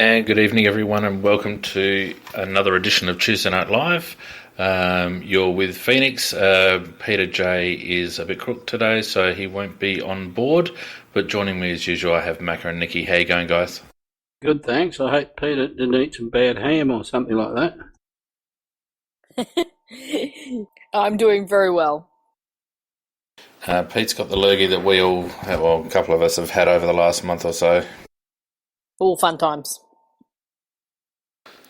And good evening, everyone, and welcome to another edition of Tuesday Night Live. You're with Phoenix. Peter J is a bit crook today, so he won't be on board. But joining me as usual, I have Macca and Nikki. How you going, guys? Good, thanks. I hope Peter didn't eat some bad ham or something like that. I'm doing very well. Pete's got the lurgy that we all, well, a couple of us have had over the last month or so. All fun times.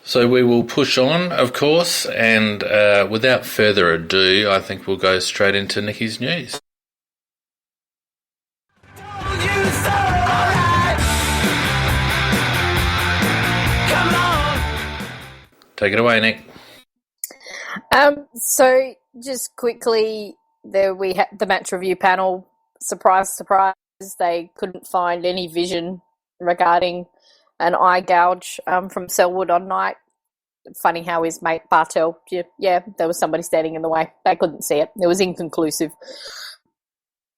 So we will push on, of course, and without further ado, I think we'll go straight into Nikki's news. Take it away, Nick. So just quickly, we had the match review panel. Surprise, surprise, they couldn't find any vision regarding an eye gouge from Selwood on night. Funny how his mate Bartel, yeah, there was somebody standing in the way. They couldn't see it. It was inconclusive.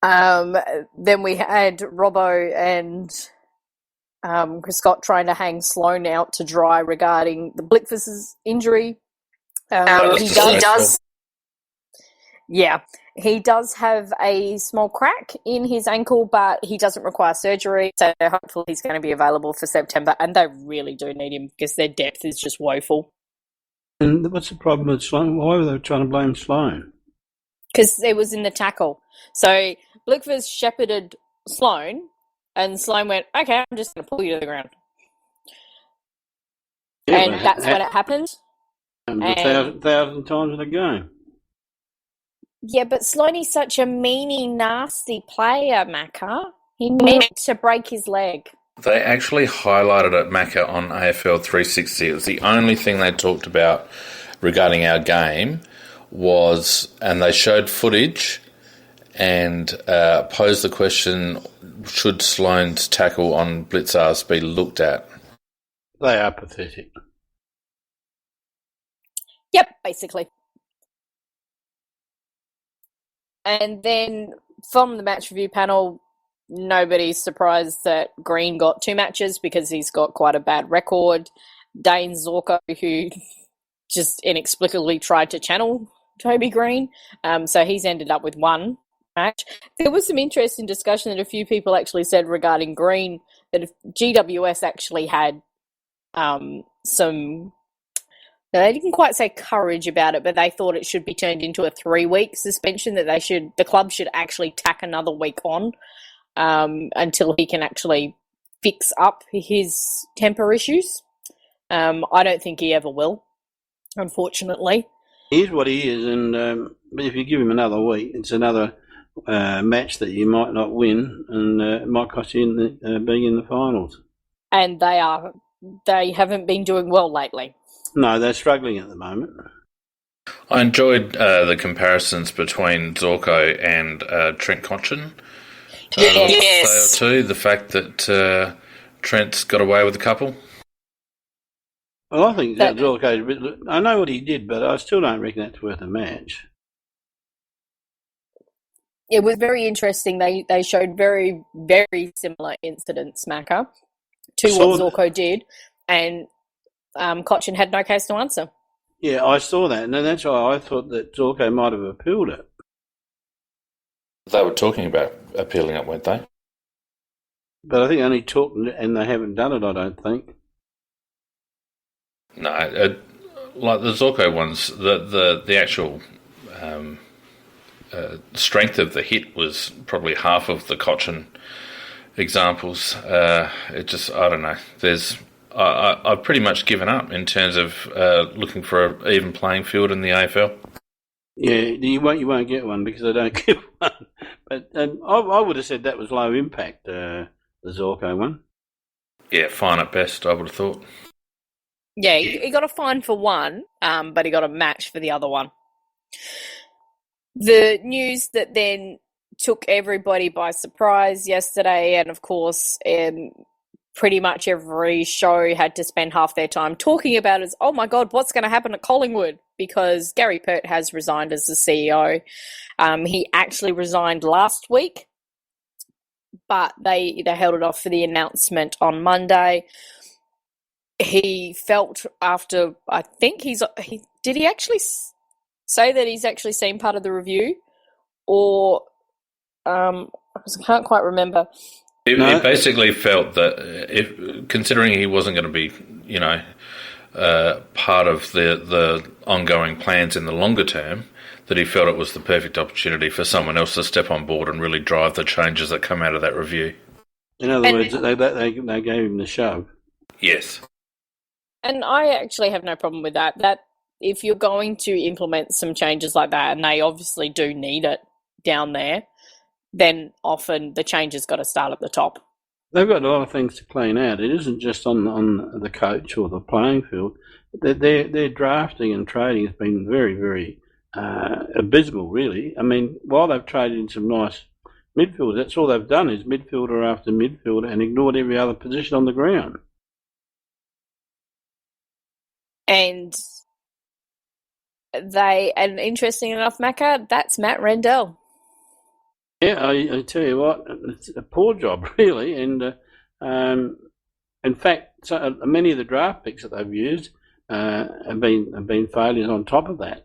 Then we had Robbo and Chris Scott trying to hang Sloane out to dry regarding the Blickfus's injury. He does have a small crack in his ankle, but he doesn't require surgery, so hopefully he's going to be available for September, and they really do need him because their depth is just woeful. And what's the problem with Sloane? Why were they trying to blame Sloane? Because it was in the tackle. So Blickfus shepherded Sloane, and Sloane went, okay, I'm just going to pull you to the ground. Yeah, and that's when it happened. A thousand times in a game. Yeah, but Sloane's such a meanie, nasty player, Macca. He meant to break his leg. They actually highlighted it, Macca, on AFL 360. It was the only thing they talked about regarding our game and they showed footage and posed the question, should Sloane's tackle on Blitzars be looked at? They are pathetic. Yep, basically. And then from the match review panel, nobody's surprised that Green got 2 matches because he's got quite a bad record. Dane Zorko, who just inexplicably tried to channel Toby Green, so he's ended up with 1 match. There was some interesting discussion that a few people actually said regarding Green, that if GWS actually had some... They didn't quite say courage about it, but they thought it should be turned into a 3-week suspension, that the club should actually tack another week on until he can actually fix up his temper issues. I don't think he ever will, unfortunately. Here's what he is, and but if you give him another week, it's another match that you might not win, and it might cost you being in the finals. And they haven't been doing well lately. No, they're struggling at the moment. I enjoyed the comparisons between Zorko and Trent Cotchin. Yes. Too, the fact that Trent's got away with a couple. Well, I think that Zorko's a bit... I know what he did, but I still don't reckon that's worth a match. It was very interesting. They showed very, very similar incidents, Macca, to what Zorko did, and Cochin had no case to answer. Yeah, I saw that, and that's why I thought that Zorko might have appealed it. They were talking about appealing it, weren't they? But I think only talked, and they haven't done it, I don't think. No, like the Zorko ones, the actual strength of the hit was probably half of the Cochin examples. It just, I don't know. I've pretty much given up in terms of looking for an even playing field in the AFL. Yeah, you won't get one because they don't give one. But I would have said that was low impact, the Zorko one. Yeah, fine at best, I would have thought. Yeah, he got a fine for one, but he got a match for the other one. The news that then took everybody by surprise yesterday, and of course, pretty much every show had to spend half their time talking about is, oh my God, what's going to happen at Collingwood? Because Gary Pert has resigned as the CEO. He actually resigned last week, but they held it off for the announcement on Monday. he felt after, I think did he actually say that he's actually seen part of the review? Or, I can't quite remember. He basically felt that, considering he wasn't going to be, part of the ongoing plans in the longer term, that he felt it was the perfect opportunity for someone else to step on board and really drive the changes that come out of that review. In other words, they gave him the shove. Yes. And I actually have no problem with that. That if you're going to implement some changes like that, and they obviously do need it down there, then often the change has got to start at the top. They've got a lot of things to clean out. It isn't just on the coach or the playing field. Their drafting and trading has been very, very abysmal, really. I mean, while they've traded in some nice midfielders, that's all they've done is midfielder after midfielder and ignored every other position on the ground. And interesting enough, Macca, that's Matt Rendell. Yeah, I tell you what, it's a poor job, really. And in fact, many of the draft picks that they've used have been failures on top of that.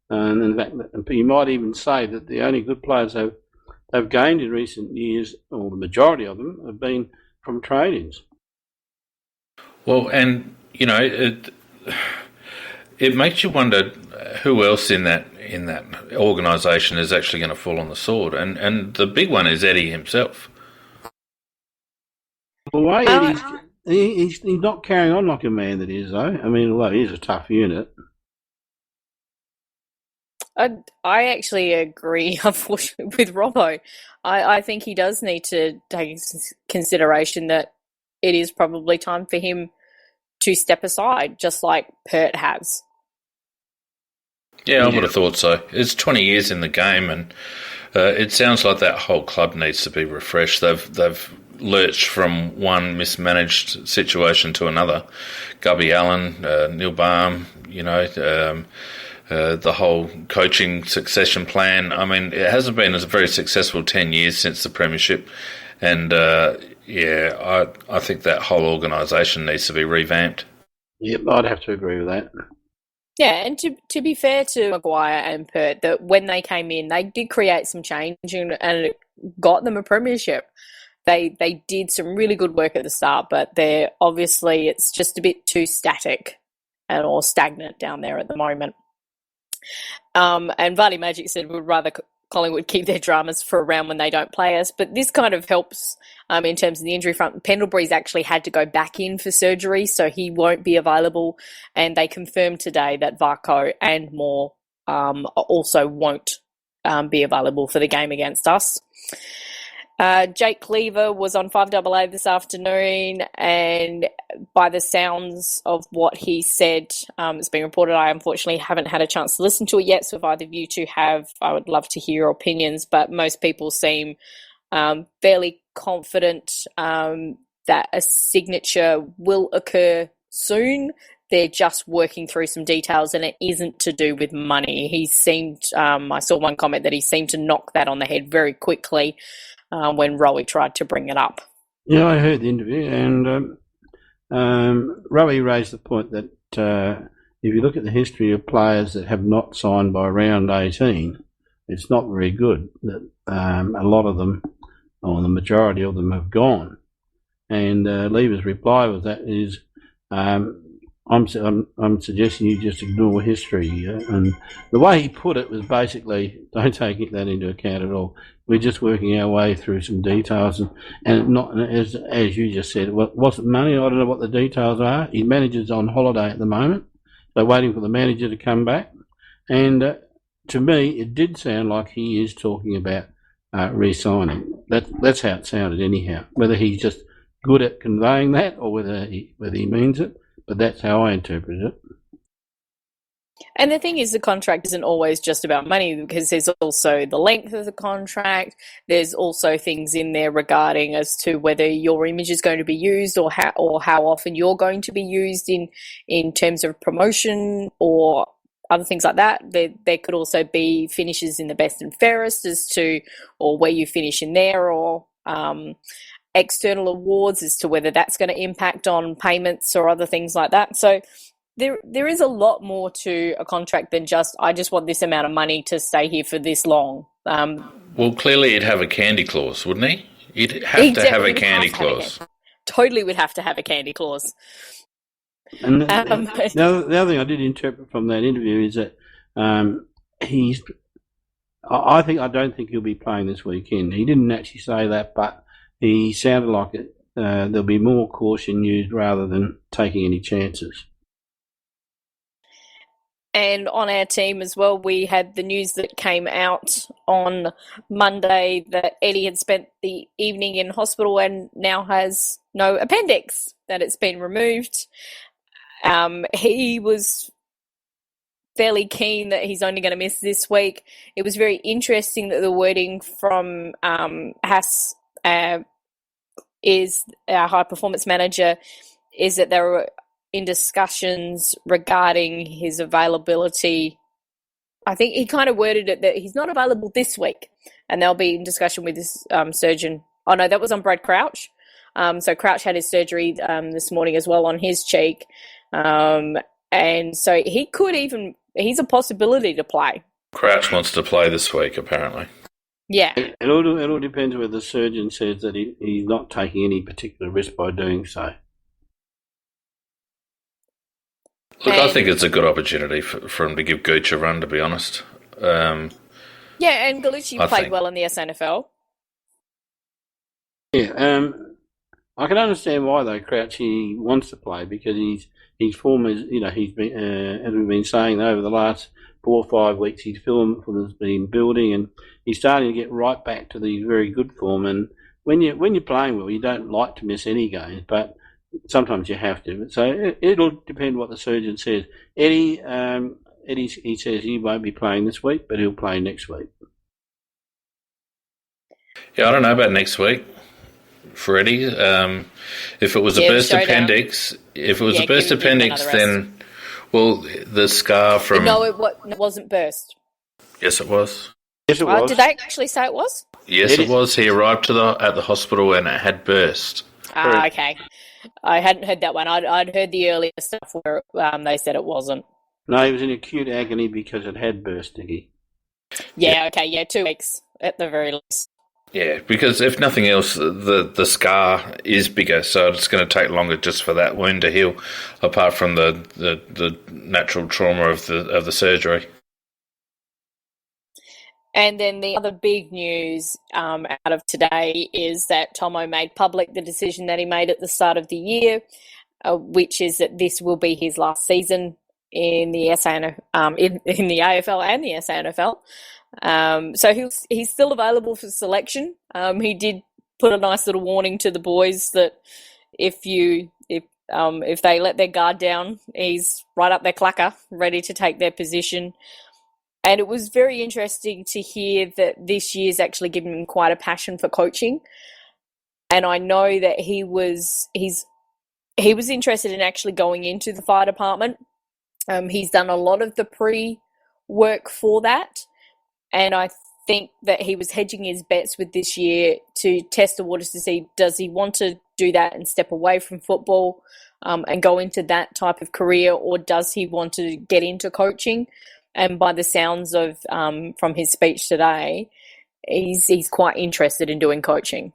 And in fact, you might even say that the only good players they've gained in recent years, or the majority of them, have been from trade-ins. Well, and it makes you wonder who else in that organisation is actually going to fall on the sword, and the big one is Eddie himself. Well, he's not carrying on like a man that is, though. I mean, although he is a tough unit. I actually agree, unfortunately, with Robbo. I think he does need to take into consideration that it is probably time for him to step aside, just like Pert has. Yeah, I would have thought so. It's 20 years in the game, and it sounds like that whole club needs to be refreshed. They've lurched from one mismanaged situation to another. Gubby Allen, Neil Baum, the whole coaching succession plan. I mean, it hasn't been a very successful 10 years since the premiership, and I think that whole organisation needs to be revamped. Yep, I'd have to agree with that. Yeah, and to be fair to Maguire and Pert, that when they came in, they did create some change and it got them a premiership. They did some really good work at the start, but it's just a bit too static or stagnant down there at the moment. And Vardy Magic said would rather Collingwood keep their dramas for around when they don't play us, but this kind of helps in terms of the injury front. Pendlebury's actually had to go back in for surgery, so he won't be available, and they confirmed today that Varco and Moore also won't be available for the game against us. Jake Cleaver was on 5AA this afternoon, and by the sounds of what he said, it's been reported. I unfortunately haven't had a chance to listen to it yet, so if either of you two have, I would love to hear your opinions, but most people seem fairly confident that a signature will occur soon. They're just working through some details, and it isn't to do with money. He seemed, I saw one comment that he seemed to knock that on the head very quickly when Rowie tried to bring it up. Yeah, I heard the interview, and Rowie raised the point that if you look at the history of players that have not signed by round 18, it's not very good. That a lot of them, or the majority of them, have gone. And Lever's reply was that is, I'm suggesting you just ignore history. And the way he put it was basically, don't take that into account at all. We're just working our way through some details, and not as you just said. What's money? I don't know what the details are. His manager's on holiday at the moment. They're waiting for the manager to come back. And to me, it did sound like he is talking about re-signing. That's how it sounded anyhow. Whether he's just good at conveying that or whether he means it, but that's how I interpret it. And the thing is, the contract isn't always just about money, because there's also the length of the contract. There's also things in there regarding as to whether your image is going to be used or how often you're going to be used in terms of promotion or other things like that. There could also be finishes in the best and fairest as to, or where you finish in there, or external awards as to whether that's going to impact on payments or other things like that. So there is a lot more to a contract than just, I just want this amount of money to stay here for this long. Well, clearly he'd have a candy clause, wouldn't he? He'd have to have a candy clause. Totally would have to have a candy clause. And the other thing I did interpret from that interview is that I don't think he'll be playing this weekend. He didn't actually say that, but he sounded like it. There'll be more caution used rather than taking any chances. And on our team as well, we had the news that came out on Monday that Eddie had spent the evening in hospital and now has no appendix, that it's been removed. He was fairly keen that he's only going to miss this week. It was very interesting that the wording from Haas is our high performance manager, is that they were in discussions regarding his availability. I think he kind of worded it that he's not available this week, and they'll be in discussion with his surgeon. Oh no, that was on Brad Crouch. So Crouch had his surgery this morning as well on his cheek. And so he's a possibility to play. Crouch wants to play this week, apparently. Yeah. It all depends whether the surgeon says that he's not taking any particular risk by doing so. Look, I think it's a good opportunity for him to give Gooch a run, to be honest. And Gallucci played well in the SNFL. Yeah, I can understand why though Crouchy wants to play, because his form is, he's been as we've been saying over the last 4 or 5 weeks, his form has been building and he's starting to get right back to the very good form. And when you're playing well, you don't like to miss any games, but sometimes you have to. So it'll depend what the surgeon says. Eddie, he says he won't be playing this week, but he'll play next week. Yeah, I don't know about next week for Eddie. If it was a burst appendix, then the scar from... No, it wasn't burst. Yes, it was. Yes, it was. Did they actually say it was? Yes, it was. He arrived at the hospital and it had burst. Okay. I hadn't heard that one. I'd heard the earlier stuff where they said it wasn't. No, he was in acute agony because it had burst, Diggy. Yeah, okay, yeah, 2 weeks at the very least. Yeah, because if nothing else, the scar is bigger, so it's going to take longer just for that wound to heal, apart from the natural trauma of the surgery. And then the other big news out of today is that Thommo made public the decision that he made at the start of the year, which is that this will be his last season in the in the AFL and the SANFL. So he's still available for selection. He did put a nice little warning to the boys that if they let their guard down, he's right up their clacker, ready to take their position. And it was very interesting to hear that this year's actually given him quite a passion for coaching. And I know that he was interested in actually going into the fire department. He's done a lot of the pre-work for that. And I think that he was hedging his bets with this year to test the waters to see, does he want to do that and step away from football and go into that type of career, or does he want to get into coaching? And by the sounds of from his speech today, he's quite interested in doing coaching.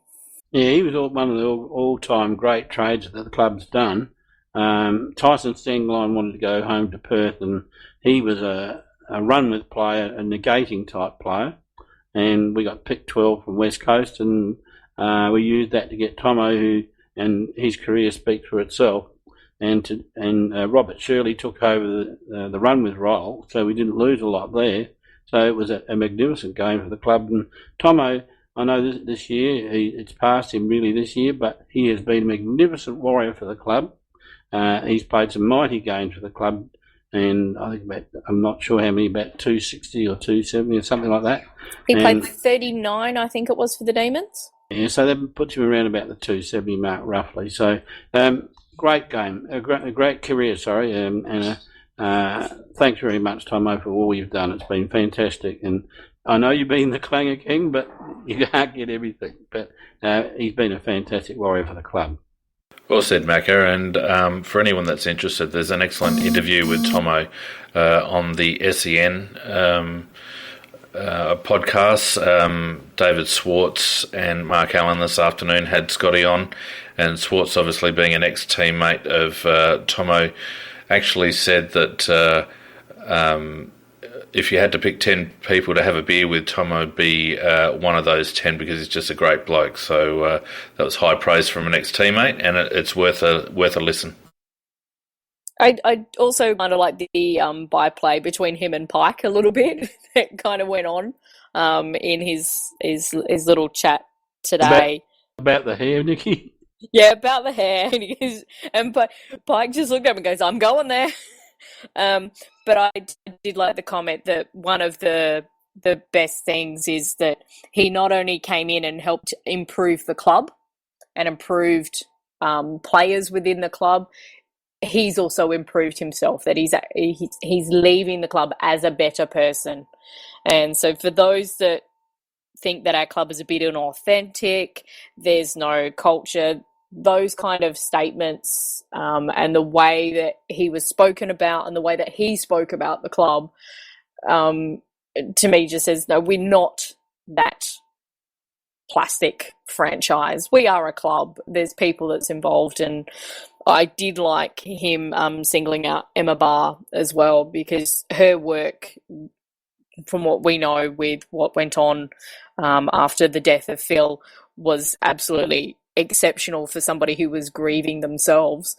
Yeah, he was one of the all-time great trades that the club's done. Tyson Stengline wanted to go home to Perth, and he was a run-with player, a negating type player, and we got picked 12 from West Coast, and we used that to get Thommo, and his career speaks for itself. And Robert Shirley took over the run-with role, so we didn't lose a lot there. So it was a magnificent game for the club. And Thommo, I know this year, it's passed him really this year, but he has been a magnificent warrior for the club. He's played some mighty games for the club, and I think I'm not sure how many, about 260 or 270 or something like that. He played 39, I think it was, for the Demons. Yeah, so that puts him around about the 270 mark roughly. So great game, a great career, and thanks very much, Thommo, for all you've done. It's been fantastic, and I know you've been the Clanger King, but you can't get everything. But he's been a fantastic warrior for the club. Well said, Macca. And for anyone that's interested, there's an excellent interview with Thommo on the SEN podcast. David Swartz and Mark Allen this afternoon had Scotty on, and Swartz, obviously being an ex-teammate of Thommo, actually said that if you had to pick 10 people to have a beer with, Thommo would be one of those 10 because he's just a great bloke. So that was high praise from an ex-teammate, and it's worth a listen. I also kind of like the byplay between him and Pike a little bit that kind of went on in his little chat today. About the hair, Nikki? Yeah, about the hair. And Pike just looked up and goes, "I'm going there." But I did like the comment that one of the best things is that he not only came in and helped improve the club and improved players within the club, he's also improved himself, that he's leaving the club as a better person. And so for those that think that our club is a bit inauthentic, there's no culture, those kind of statements and the way that he was spoken about and the way that he spoke about the club, to me just says, no, we're not that plastic franchise. We are a club. There's people that's involved, and I did like him singling out Emma Barr as well, because her work, from what we know with what went on after the death of Phil, was absolutely exceptional for somebody who was grieving themselves.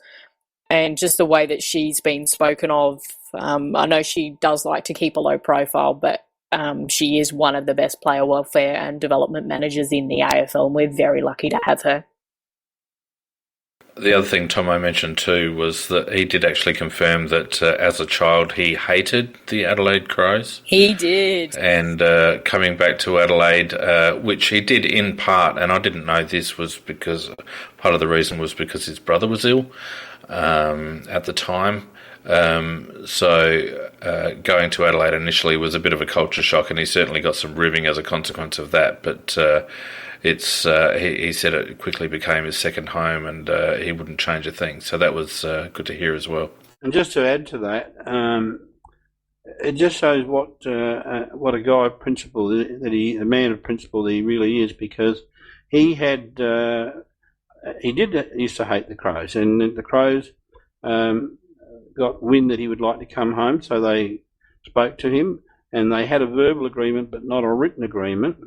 And just the way that she's been spoken of, I know she does like to keep a low profile, but she is one of the best player welfare and development managers in the AFL, and we're very lucky to have her. The other thing Thommo mentioned too was that he did actually confirm that as a child he hated the Adelaide Crows. He did. And coming back to Adelaide, which he did in part, and I didn't know this, was because part of the reason was because his brother was ill at the time. So going to Adelaide initially was a bit of a culture shock, and he certainly got some ribbing as a consequence of that. But he said it quickly became his second home, and he wouldn't change a thing. So that was good to hear as well. And just to add to that, it just shows what a guy of principle a man of principle that he really is, because he used to hate the Crows, and the Crows got wind that he would like to come home, so they spoke to him, and they had a verbal agreement but not a written agreement.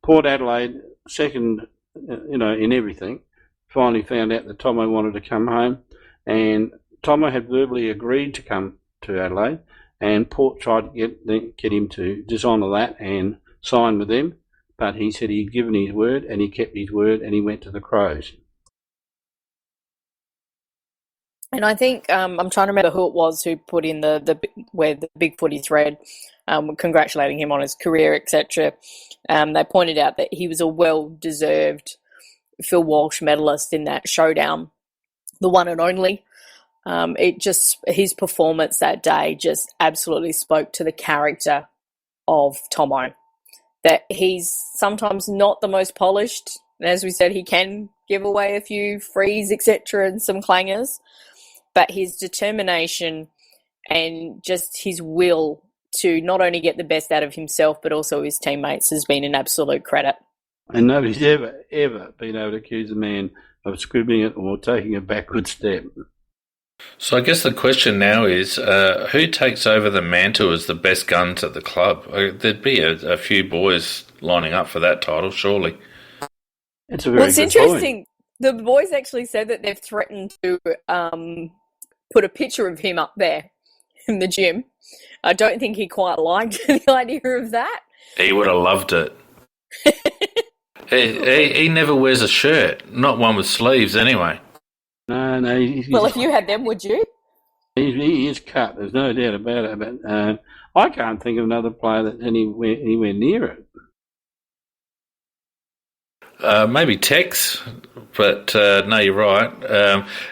Port Adelaide, second, in everything, finally found out that Thommo wanted to come home, and Thommo had verbally agreed to come to Adelaide, and Port tried to get him to dishonour that and sign with them, but he said he'd given his word, and he kept his word, and he went to the Crows. And I think I'm trying to remember who it was who put in where the Big Footy thread, congratulating him on his career, etc. They pointed out that he was a well-deserved Phil Walsh medalist in that showdown, the one and only. His performance that day just absolutely spoke to the character of Thommo. That he's sometimes not the most polished, and as we said, he can give away a few frees, etc., and some clangers. But his determination and just his will to not only get the best out of himself but also his teammates has been an absolute credit. And nobody's ever been able to accuse a man of scribbling it or taking a backward step. So I guess the question now is, who takes over the mantle as the best guns at the club? There'd be a few boys lining up for that title, surely. It's a very it's interesting. Point. The boys actually said that they've threatened to put a picture of him up there in the gym. I don't think he quite liked the idea of that. He would have loved it. he never wears a shirt, not one with sleeves anyway. No. Well, if you had them, would you? He is cut, there's no doubt about it. But I can't think of another player that's anywhere near it. Maybe Tex, but no, you're right.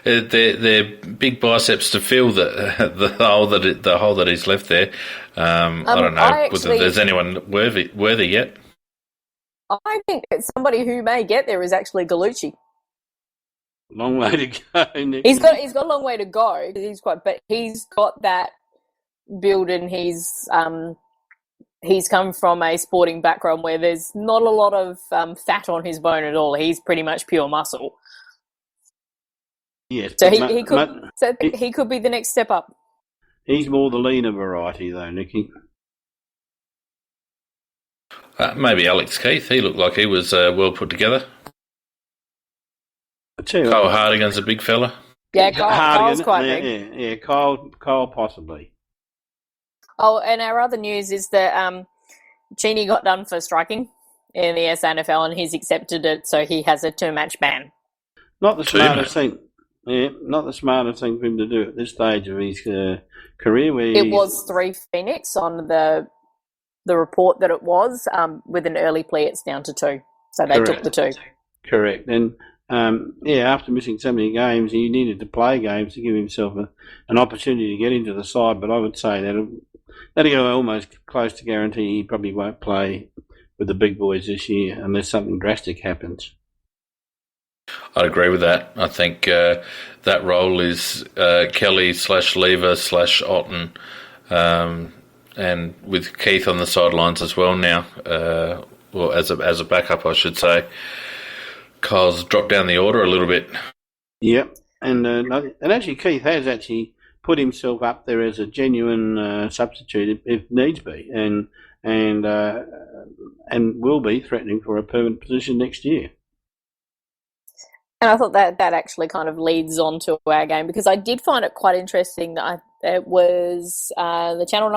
They're big biceps to fill the hole that he's left there. I don't know whether there's anyone worthy yet. I think that somebody who may get there is actually Gallucci. Long way to go, Nick. He's got a long way to go. But he's got that build, and he's come from a sporting background where there's not a lot of fat on his bone at all. He's pretty much pure muscle. Yes, so he could be the next step up. He's more the leaner variety, though, Nicky. Maybe Alex Keith. He looked like he was well put together. Kyle Hardigan's a big fella. Yeah, Kyle's quite big. Yeah, Kyle possibly. Oh, and our other news is that Cheney got done for striking in the SNFL, and he's accepted it, so he has a 2-match ban. Not the smartest thing. Yeah, not the smartest thing for him to do at this stage of his career. It was 3 Phoenix on the report that it was. With an early plea, it's down to 2. So they took the 2. Correct. And after missing so many games, he needed to play games to give himself an opportunity to get into the side. But I would say that'll go almost close to guarantee he probably won't play with the big boys this year unless something drastic happens. I'd agree with that. I think that role is Kelly/Lever/Otten, and with Keith on the sidelines as well now, well, as a backup, I should say. Kyle's dropped down the order a little bit. Yep, and actually Keith has actually put himself up there as a genuine substitute if needs be, and will be threatening for a permanent position next year. And I thought that actually kind of leads on to our game, because I did find it quite interesting that it was the Channel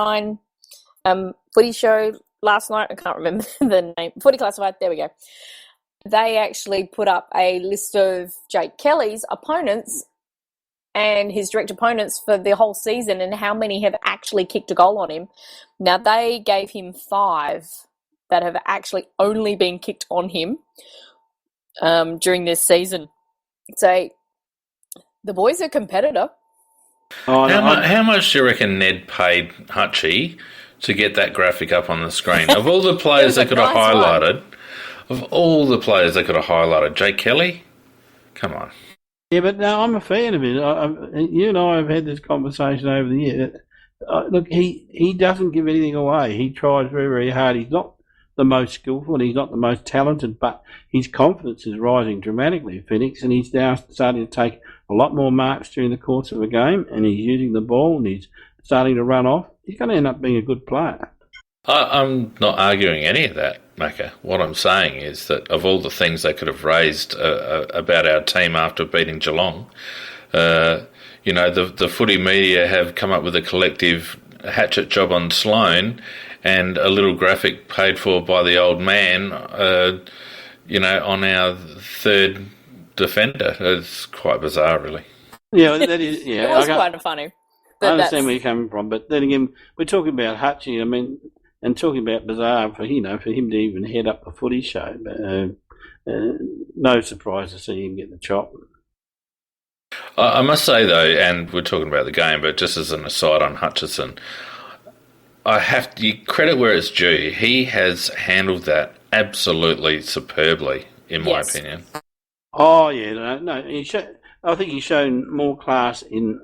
9 footy show last night. I can't remember the name. Footy Classified, there we go. They actually put up a list of Jake Kelly's opponents and his direct opponents for the whole season and how many have actually kicked a goal on him. Now, they gave him 5 that have actually only been kicked on him during this season. So the boy's a competitor. How much do you reckon Ned paid Hutchie to get that graphic up on the screen? Of all the players they could have highlighted, Jake Kelly? Come on. Yeah, but no, I'm a fan of it. You and I have had this conversation over the year. Look, he doesn't give anything away. He tries very, very hard. He's not the most skillful and he's not the most talented, but his confidence is rising dramatically at Phoenix, and he's now starting to take a lot more marks during the course of a game, and he's using the ball and he's starting to run off. He's going to end up being a good player. I'm not arguing any of that, Macca. What I'm saying is that of all the things they could have raised about our team after beating Geelong, the footy media have come up with a collective hatchet job on Sloane and a little graphic paid for by the old man, on our third defender. It's quite bizarre, really. Yeah, that is. Yeah, it was quite funny. I understand where you're coming from, but then again, we're talking about Hutchie. I mean, and talking about bizarre for him to even head up the footy show. But no surprise to see him get the chop. I must say though, and we're talking about the game, but just as an aside on Hutchison, I have to credit where it's due. He has handled that absolutely superbly, in my opinion. Oh yeah, no. I think he's shown more class in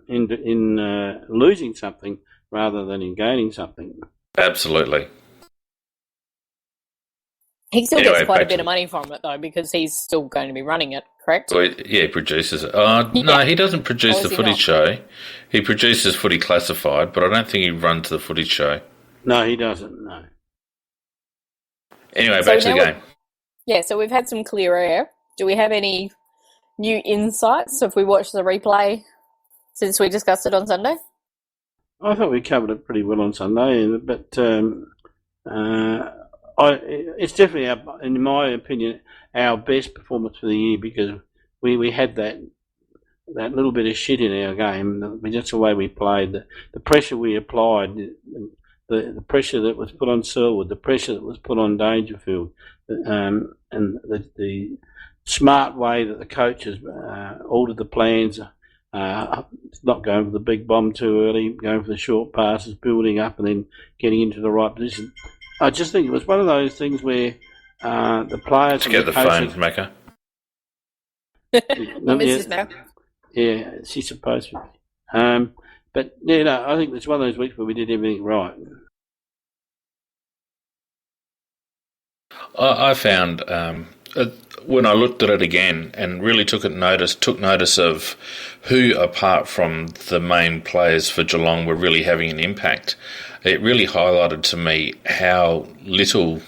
losing something rather than in gaining something. Absolutely. He still gets quite a bit of money from it, though, because he's still going to be running it, correct? Well, yeah, he produces it. No, he doesn't produce the footy show. He produces Footy Classified, but I don't think he runs the footy show. No, he doesn't, no. Anyway, back to the game. Yeah, so we've had some clear air. Do we have any new insights if we watch the replay since we discussed it on Sunday? I thought we covered it pretty well on Sunday, but it's definitely, in my opinion, our best performance for the year, because we had that little bit of shit in our game. Just the way we played, the pressure we applied, the pressure that was put on Selwood, the pressure that was put on Dangerfield, and the smart way that the coaches altered the plans, not going for the big bomb too early, going for the short passes, building up and then getting into the right position. I just think it was one of those things where the players... To get the phone, Macca. Mrs. Mac. Yeah, she's supposed to be. But, yeah, no, I think it's one of those weeks where we did everything right. I found when I looked at it again and really took notice of who, apart from the main players for Geelong, were really having an impact. It really highlighted to me how little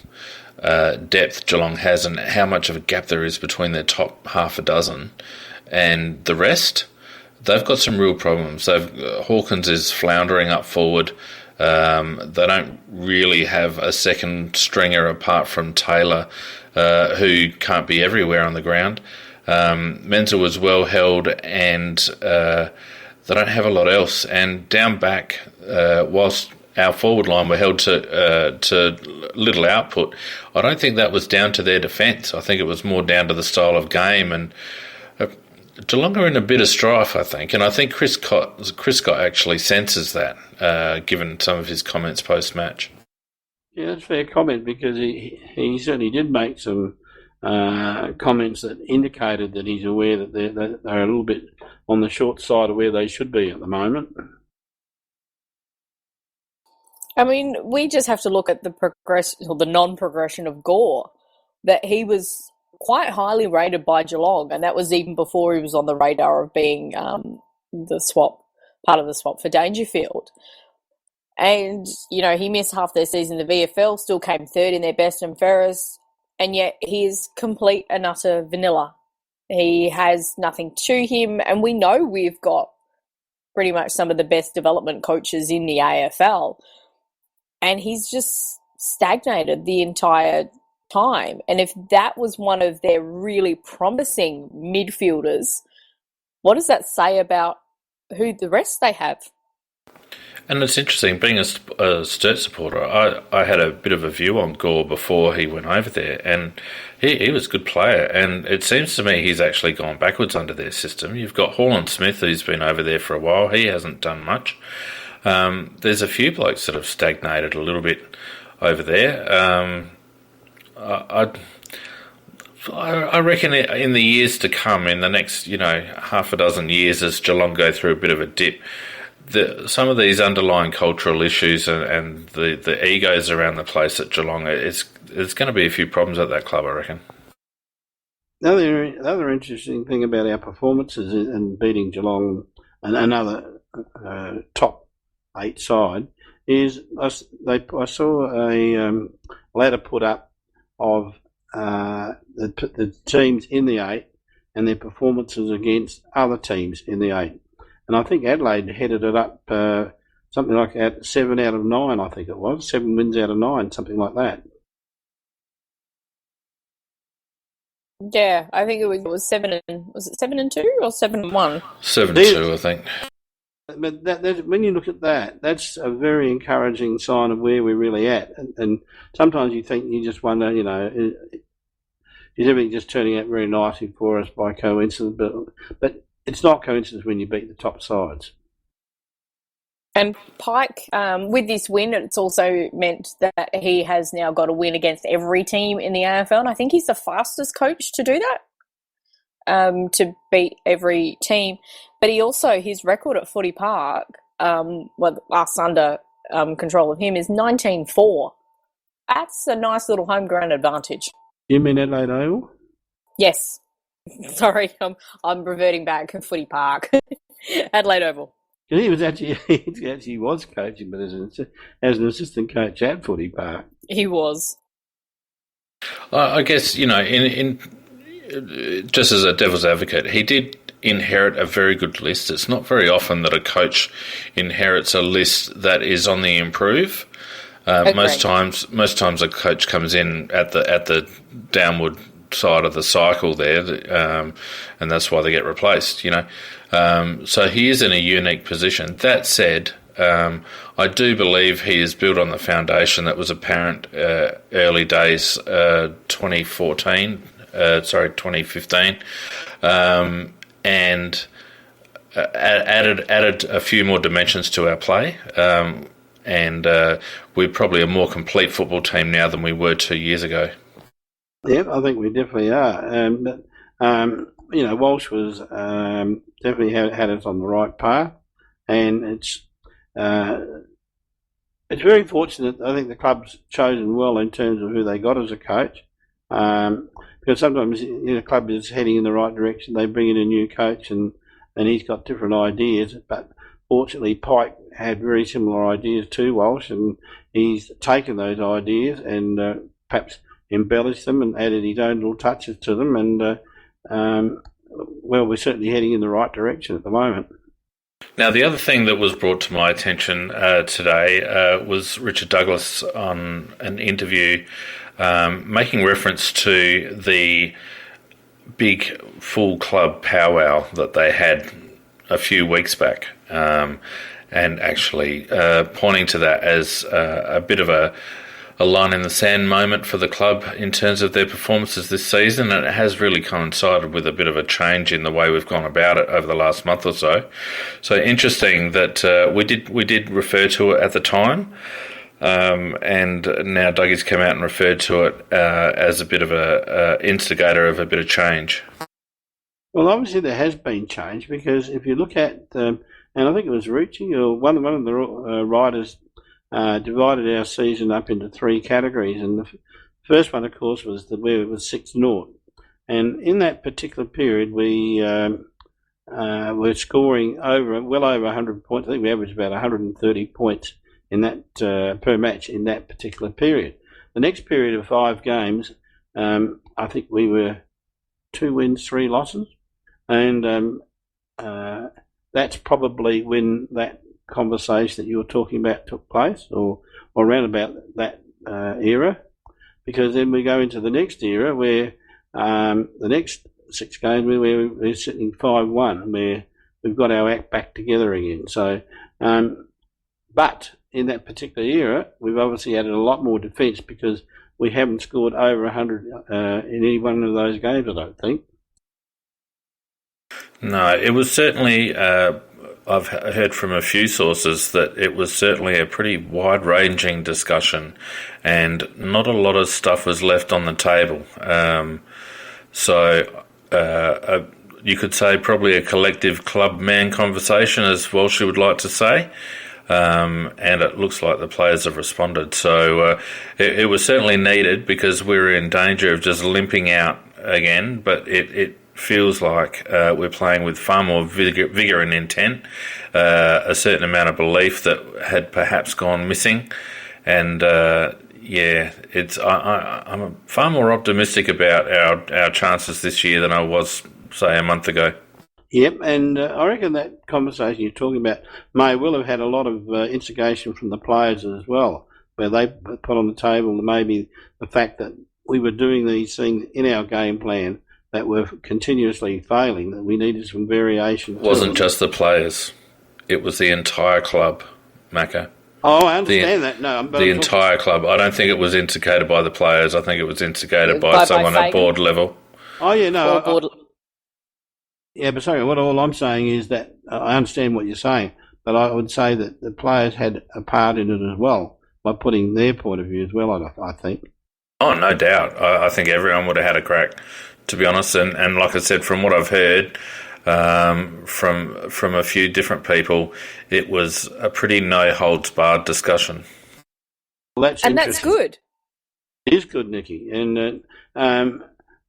depth Geelong has and how much of a gap there is between their top half a dozen and the rest. They've got some real problems. Hawkins is floundering up forward. They don't really have a second stringer apart from Taylor, who can't be everywhere on the ground. Menzel was well held, and they don't have a lot else. And down back, whilst our forward line were held to little output, I don't think that was down to their defence. I think it was more down to the style of game. And Geelong are in a bit of strife, I think, and I think Chris Scott actually senses that, given some of his comments post-match. Yeah, that's a fair comment, because he certainly did make some comments that indicated that he's aware that they're a little bit on the short side of where they should be at the moment. I mean, we just have to look at the progression or the non-progression of Gore, that he was quite highly rated by Geelong, and that was even before he was on the radar of being part of the swap for Dangerfield. And, he missed half their season in the VFL, still came third in their best and fairest, and yet he is complete and utter vanilla. He has nothing to him, and we know we've got pretty much some of the best development coaches in the AFL, and he's just stagnated the entire time. And if that was one of their really promising midfielders, what does that say about who the rest they have? And it's interesting, being a Sturt supporter, I had a bit of a view on Gore before he went over there, and he was a good player, and it seems to me he's actually gone backwards under their system. You've got Holland Smith, who's been over there for a while. He hasn't done much. There's a few blokes that have stagnated a little bit over there. I reckon in the years to come, in the next, half a dozen years, as Geelong go through a bit of a dip, some of these underlying cultural issues and the egos around the place at Geelong, there's going to be a few problems at that club, I reckon. The other interesting thing about our performances in beating Geelong and another top 8 side is I saw a ladder put up of the teams in the 8 and their performances against other teams in the 8. And I think Adelaide headed it up something like 7 out of 9, I think it was. 7 wins out of 9, something like that. Yeah, I think it was 7 and... Was it 7 and 2 or 7 and 1? 7 and 2, I think. But when you look at that, that's a very encouraging sign of where we're really at. And sometimes you just wonder, is everything just turning out very nicely for us by coincidence? But it's not coincidence when you beat the top sides. And Pike, with this win, it's also meant that he has now got a win against every team in the AFL, and I think he's the fastest coach to do that, to beat every team. But he also, his record at Footy Park, us under control of him, is 19-4. That's a nice little home ground advantage. You mean Adelaide Oval? Yes. Sorry, I'm reverting back to Footy Park. Adelaide Oval. He actually was coaching, but as an assistant coach at Footy Park. He was. I guess, in just as a devil's advocate, he did inherit a very good list. It's not very often that a coach inherits a list that is on the improve. Most times a coach comes in at the downward side of the cycle there, and that's why they get replaced. So he is in a unique position. That said, I do believe he is built on the foundation that was apparent early days 2015, and added a few more dimensions to our play. And we're probably a more complete football team now than we were 2 years ago. Yeah, I think we definitely are. Walsh was definitely had us on the right path, and it's very fortunate. I think the club's chosen well in terms of who they got as a coach, because sometimes a club is heading in the right direction. They bring in a new coach, and he's got different ideas, but fortunately Pike had very similar ideas to Walsh, and he's taken those ideas and perhaps embellished them and added his own little touches to them, and we're certainly heading in the right direction at the moment. Now, the other thing that was brought to my attention today was Richard Douglas on an interview making reference to the big full club powwow that they had a few weeks back, and actually pointing to that as a bit of a line in the sand moment for the club in terms of their performances this season, and it has really coincided with a bit of a change in the way we've gone about it over the last month or so. So interesting that we did refer to it at the time, and now Dougie's come out and referred to it as a bit of a instigator of a bit of change. Well, obviously there has been change, because if you look at, and I think it was Rucci or one of the writers divided our season up into three categories, and the first one, of course, was where it was 6-0, and in that particular period we were scoring well over 100 points. I think we averaged about 130 points in that per match in that particular period. The next period of 5 games, I think we were 2 wins, 3 losses, and that's probably when that conversation that you were talking about took place, or around about that era, because then we go into the next era where the next 6 games we're sitting 5-1, where we've got our act back together again. So, but in that particular era, we've obviously added a lot more defence, because we haven't scored over 100 in any one of those games, I don't think. No, it was certainly... I've heard from a few sources that it was certainly a pretty wide-ranging discussion, and not a lot of stuff was left on the table. So you could say probably a collective club man conversation, as Walsh would like to say, and it looks like the players have responded. So it was certainly needed, because we were in danger of just limping out again, but it feels like we're playing with far more vigour and intent, a certain amount of belief that had perhaps gone missing, and I'm far more optimistic about our chances this year than I was, say, a month ago. Yep, and I reckon that conversation you're talking about may well have had a lot of instigation from the players as well, where they put on the table maybe the fact that we were doing these things in our game plan that were continuously failing, that we needed some variation. It wasn't just the players. It was the entire club, Macca. Oh, I understand that. No, the entire club. I don't think it was instigated by the players. I think it was instigated by someone at board level. Oh, yeah, no. But sorry, all I'm saying is that I understand what you're saying, but I would say that the players had a part in it as well, by putting their point of view as well, I think. Oh, no doubt. I think everyone would have had a crack, to be honest, and like I said, from what I've heard from a few different people, it was a pretty no-holds-barred discussion. Well, that's good. It is good, Nikki, and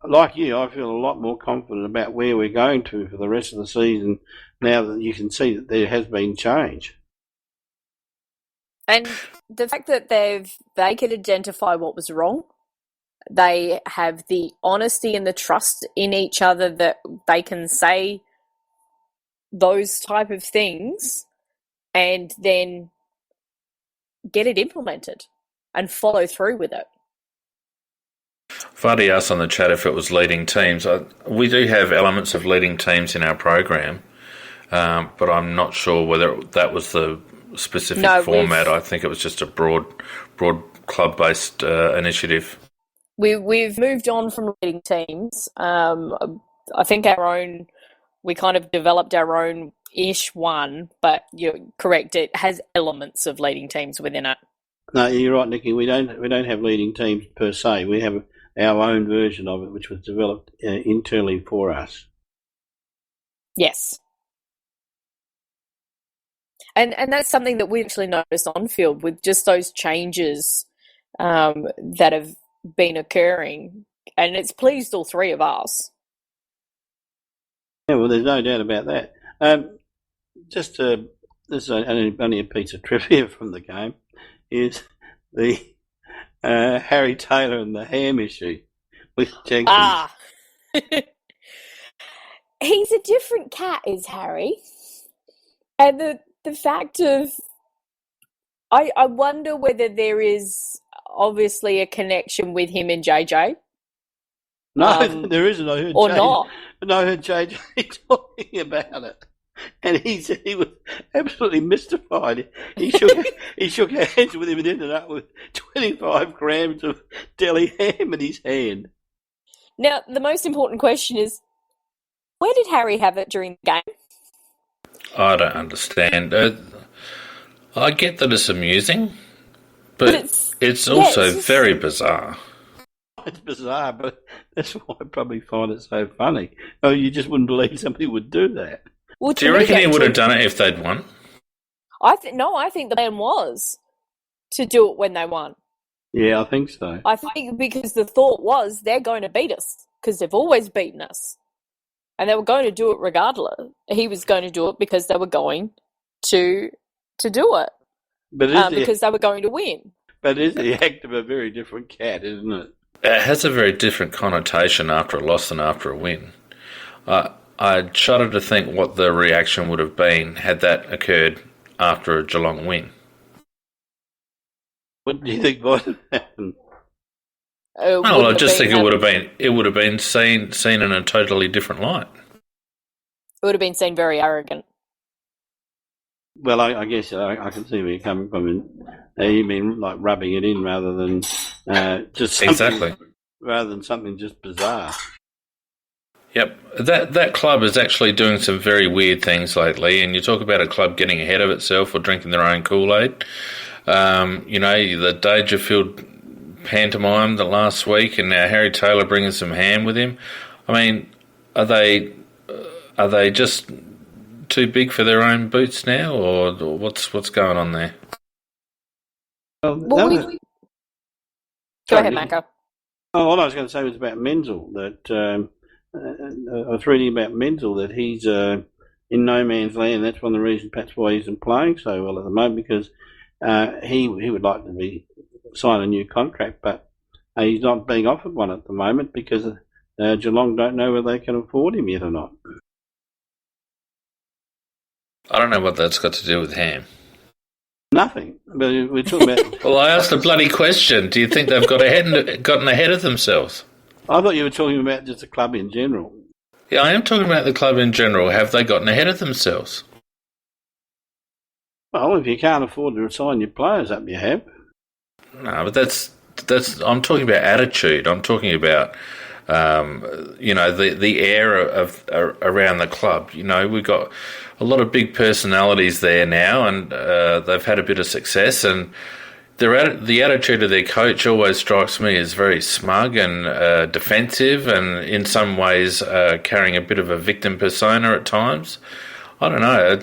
like you, I feel a lot more confident about where we're going to for the rest of the season now that you can see that there has been change. And the fact that they could identify what was wrong, they have the honesty and the trust in each other that they can say those type of things and then get it implemented and follow through with it. Vardy asked on the chat if it was leading teams. We do have elements of leading teams in our program, but I'm not sure whether that was the specific No, format. I think it was just a broad club-based initiative. we've moved on from leading teams. I think we kind of developed our own ish one, but you're correct. It has elements of leading teams within it. No, you're right, Nikki. We don't have leading teams per se. We have our own version of it, which was developed internally for us. Yes. And that's something that we actually noticed on field with just those changes that have been occurring, and it's pleased all three of us. Yeah, well, there's no doubt about that. This is only a piece of trivia from the game, is the Harry Taylor and the ham issue with Jenkins. Ah, he's a different cat, is Harry, and the fact of I wonder whether there is obviously a connection with him and JJ. No, there isn't. I heard or not. No, I heard JJ talking about it, and he was absolutely mystified. He shook hands with him and ended up with 25 grams of deli ham in his hand. Now, the most important question is, where did Harry have it during the game? I don't understand. I get that it's amusing, but it's also very bizarre. It's bizarre, but that's why I probably find it so funny. Oh, you just wouldn't believe somebody would do that. Well, do you reckon he would have done it if they'd won? I think the plan was to do it when they won. Yeah, I think so. I think because the thought was they're going to beat us because they've always beaten us. And they were going to do it regardless. He was going to do it because they were going to do it. But because they were going to win. But it's the act of a very different cat, isn't it? It has a very different connotation after a loss than after a win. I shudder to think what the reaction would have been had that occurred after a Geelong win. What do you think might have happened? Well, I just think it would have been seen in a totally different light. It would have been seen very arrogant. Well, I guess I can see where you're coming from. You mean like rubbing it in rather than just something, rather than something just bizarre. Yep, that club is actually doing some very weird things lately. And you talk about a club getting ahead of itself or drinking their own Kool-Aid. The Dangerfield pantomime the last week, and now Harry Taylor bringing some ham with him. I mean, are they just too big for their own boots now, or what's going on there? Well, Go ahead, Mako. Oh, all I was going to say was about Menzel. That I was reading about Menzel that he's in no man's land. That's one of the reasons perhaps why he isn't playing so well at the moment, because he would like to sign a new contract, but he's not being offered one at the moment because Geelong don't know whether they can afford him yet or not. I don't know what that's got to do with ham. Nothing. But we're talking about. Well, I asked a bloody question. Do you think they've gotten ahead of themselves? I thought you were talking about just the club in general. Yeah, I am talking about the club in general. Have they gotten ahead of themselves? Well, if you can't afford to sign your players up, you have. No, but that's. I'm talking about attitude. I'm talking about, the air of around the club. We've got a lot of big personalities there now, and they've had a bit of success. And the attitude of their coach always strikes me as very smug and defensive, and in some ways carrying a bit of a victim persona at times. I don't know.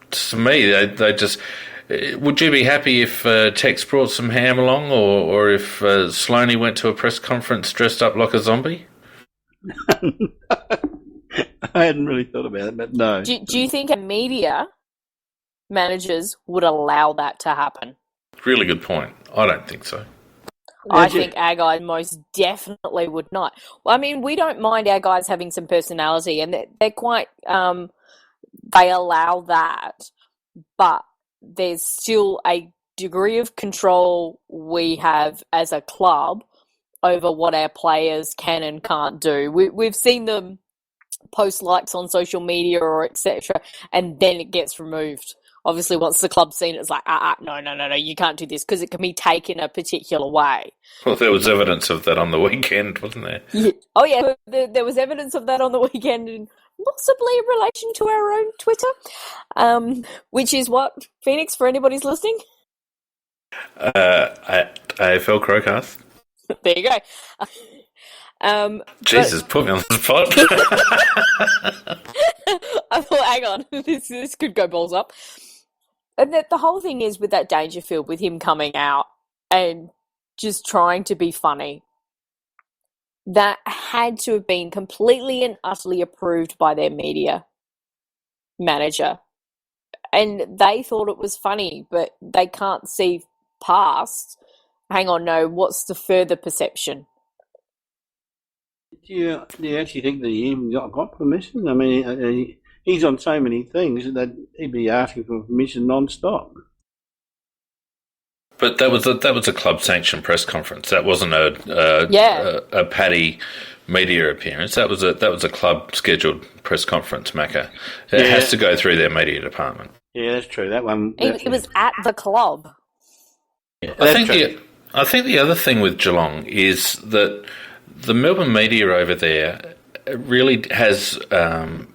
To me, they just. Would you be happy if Tex brought some ham along, or if Sloaney went to a press conference dressed up like a zombie? I hadn't really thought about it, but no. Do you think media managers would allow that to happen? Really good point. I don't think so. I think our guys most definitely would not. Well, I mean, we don't mind our guys having some personality, and they're quite. They allow that, but there's still a degree of control we have as a club over what our players can and can't do. We've seen them post likes on social media or etc., and then it gets removed. obviously once the club's seen it, it's like, no, you can't do this because it can be taken a particular way. Well, there was evidence of that on the weekend, wasn't there? Yeah. Oh, yeah, there was evidence of that on the weekend, and possibly in relation to our own Twitter, which is what, Phoenix, for anybody's listening? At AFL Crowcast. There you go. Jesus, put me on the spot. I thought, hang on, this could go balls up. And the whole thing is with that Dangerfield, with him coming out and just trying to be funny, that had to have been completely and utterly approved by their media manager. And they thought it was funny, but they can't see past, hang on, no, what's the further perception? Do you actually think that he even got permission? I mean, he's on so many things that he'd be asking for permission non-stop. But that was a club sanctioned press conference. That wasn't a Paddy media appearance. That was a club scheduled press conference, Macca. It has to go through their media department. Yeah, that's true. That one. It was at the club. Yeah, I think the other thing with Geelong is that the Melbourne media over there really has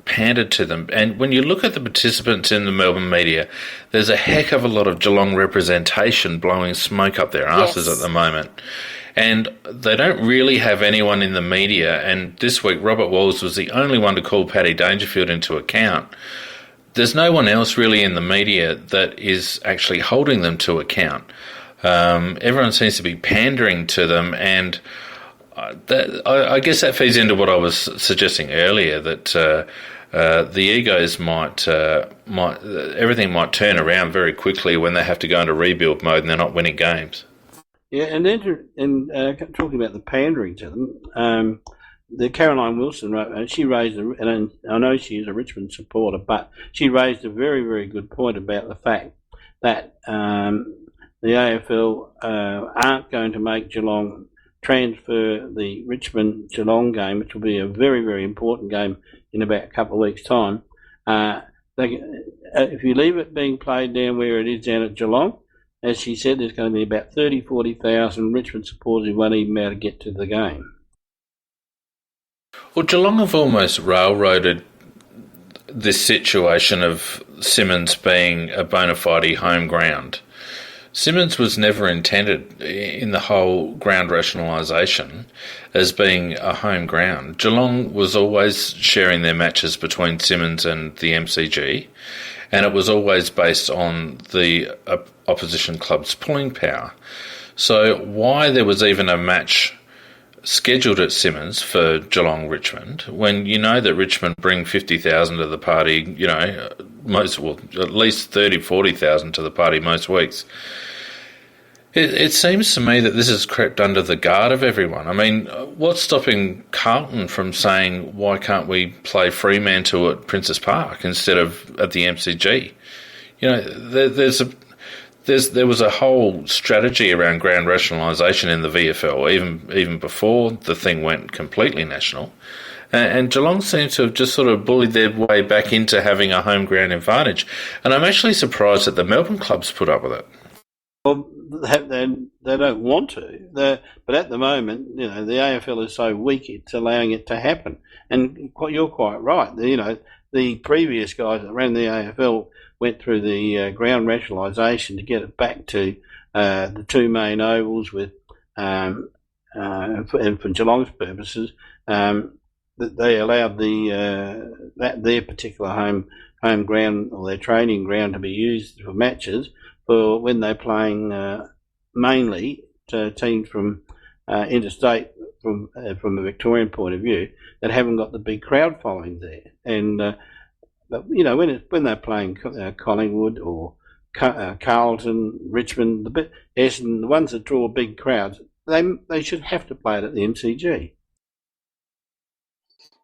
pandered to them. And when you look at the participants in the Melbourne media, there's a heck of a lot of Geelong representation blowing smoke up their asses at the moment. And they don't really have anyone in the media. And this week, Robert Walls was the only one to call Paddy Dangerfield into account. There's no one else really in the media that is actually holding them to account. Everyone seems to be pandering to them, and I guess that feeds into what I was suggesting earlier, that the egos might everything might turn around very quickly when they have to go into rebuild mode and they're not winning games. Yeah, and then talking about the pandering to them, the Caroline Wilson, she raised, and I know she is a Richmond supporter, but she raised a very, very good point about the fact that the AFL aren't going to make Geelong transfer the Richmond-Geelong game, which will be a very, very important game in about a couple of weeks' time. If you leave it being played down where it is down at Geelong, as she said, there's going to be about 40,000 Richmond supporters who won't even be able to get to the game. Well, Geelong have almost railroaded this situation of Simmons being a bona fide home ground. Simmons was never intended in the whole ground rationalisation as being a home ground. Geelong was always sharing their matches between Simmons and the MCG, and it was always based on the opposition club's pulling power. So why there was even a match scheduled at Simmons for Geelong-Richmond, when you know that Richmond bring 50,000 to the party, at least 30,000, 40,000 to the party most weeks. It seems to me that this has crept under the guard of everyone. I mean, what's stopping Carlton from saying, why can't we play Fremantle at Princess Park instead of at the MCG? You know, there was a whole strategy around ground rationalisation in the VFL, even before the thing went completely national. And Geelong seems to have just sort of bullied their way back into having a home ground advantage. And I'm actually surprised that the Melbourne clubs put up with it. Well, they don't want to. But at the moment, the AFL is so weak, it's allowing it to happen. And you're quite right. The previous guys that ran the AFL went through the ground rationalisation to get it back to the two main ovals with, and for Geelong's purposes, that they allowed their particular home ground or their training ground to be used for matches for when they're playing mainly to teams from interstate from a Victorian point of view that haven't got the big crowd following there. And but when they're playing Collingwood or Carlton, Richmond, Essendon, the ones that draw big crowds, they should have to play it at the MCG.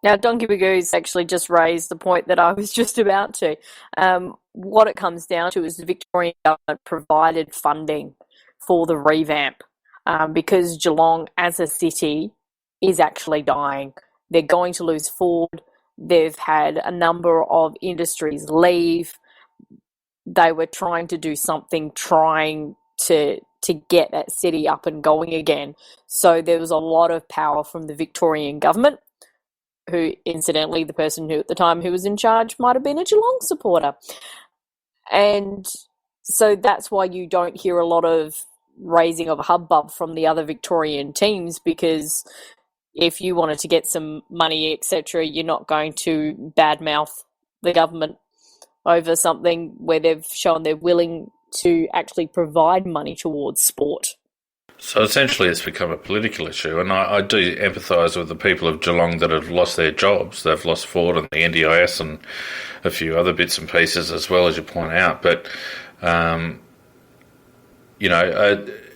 Now, Donkey Bagoo's actually just raised the point that I was just about to. What it comes down to is the Victorian government provided funding for the revamp because Geelong as a city is actually dying. They're going to lose Ford. They've had a number of industries leave. they were trying to do something, trying to get that city up and going again. So there was a lot of power from the Victorian government, who, incidentally, the person who at the time who was in charge might have been a Geelong supporter. And so that's why you don't hear a lot of raising of a hubbub from the other Victorian teams, because if you wanted to get some money, etc., you're not going to badmouth the government over something where they've shown they're willing to actually provide money towards sport. So essentially it's become a political issue, and I do empathise with the people of Geelong that have lost their jobs. They've lost Ford and the NDIS and a few other bits and pieces as well, as you point out. But,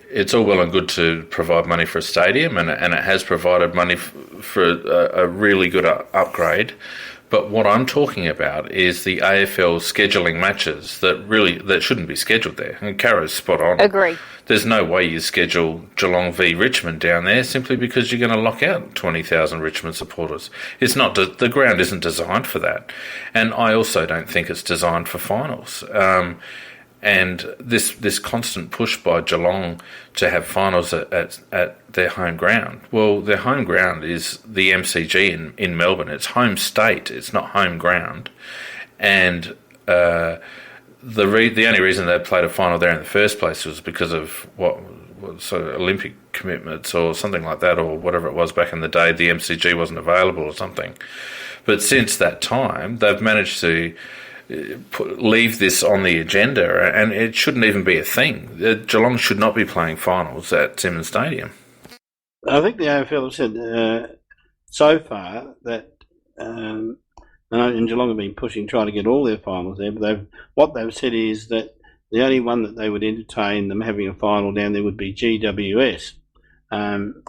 it's all well and good to provide money for a stadium, and it has provided money for a really good upgrade. But what I'm talking about is the AFL scheduling matches that shouldn't be scheduled there. And Caro's spot on. Agree. There's no way you schedule Geelong v Richmond down there simply because you're going to lock out 20,000 Richmond supporters. It's not. The ground isn't designed for that. And I also don't think it's designed for finals. And this constant push by Geelong to have finals at their home ground. Well, their home ground is the MCG in Melbourne. It's home state. It's not home ground. And the only reason they played a final there in the first place was because of what sort of Olympic commitments or something like that, or whatever it was back in the day. The MCG wasn't available or something. But since that time, they've managed to leave this on the agenda, and it shouldn't even be a thing. Geelong should not be playing finals at Simonds Stadium. I think the AFL have said so far that, and Geelong have been pushing, trying to get all their finals there, but what they've said is that the only one that they would entertain them having a final down there would be GWS,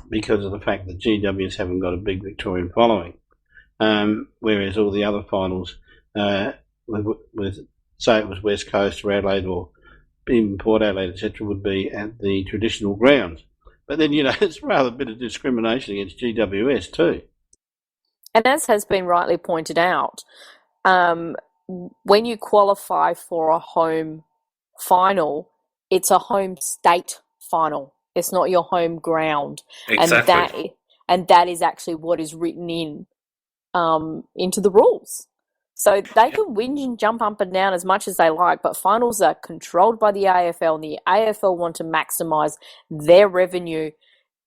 because of the fact that GWS haven't got a big Victorian following, whereas all the other finals, with say it was West Coast or Adelaide or even Port Adelaide, etc., would be at the traditional grounds. But then, it's rather a bit of discrimination against GWS too. And as has been rightly pointed out, when you qualify for a home final, it's a home state final. It's not your home ground. Exactly. And that is actually what is written into the rules. So they can whinge and jump up and down as much as they like, but finals are controlled by the AFL, and the AFL want to maximise their revenue.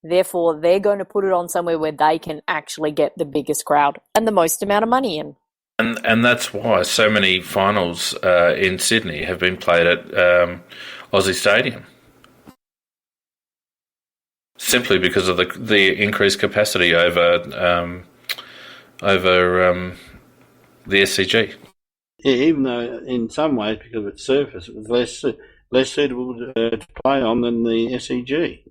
Therefore, they're going to put it on somewhere where they can actually get the biggest crowd and the most amount of money in. And that's why so many finals in Sydney have been played at Aussie Stadium. Simply because of the increased capacity over the SCG. Yeah, even though in some ways, because of its surface, it was less suitable to play on than the SCG.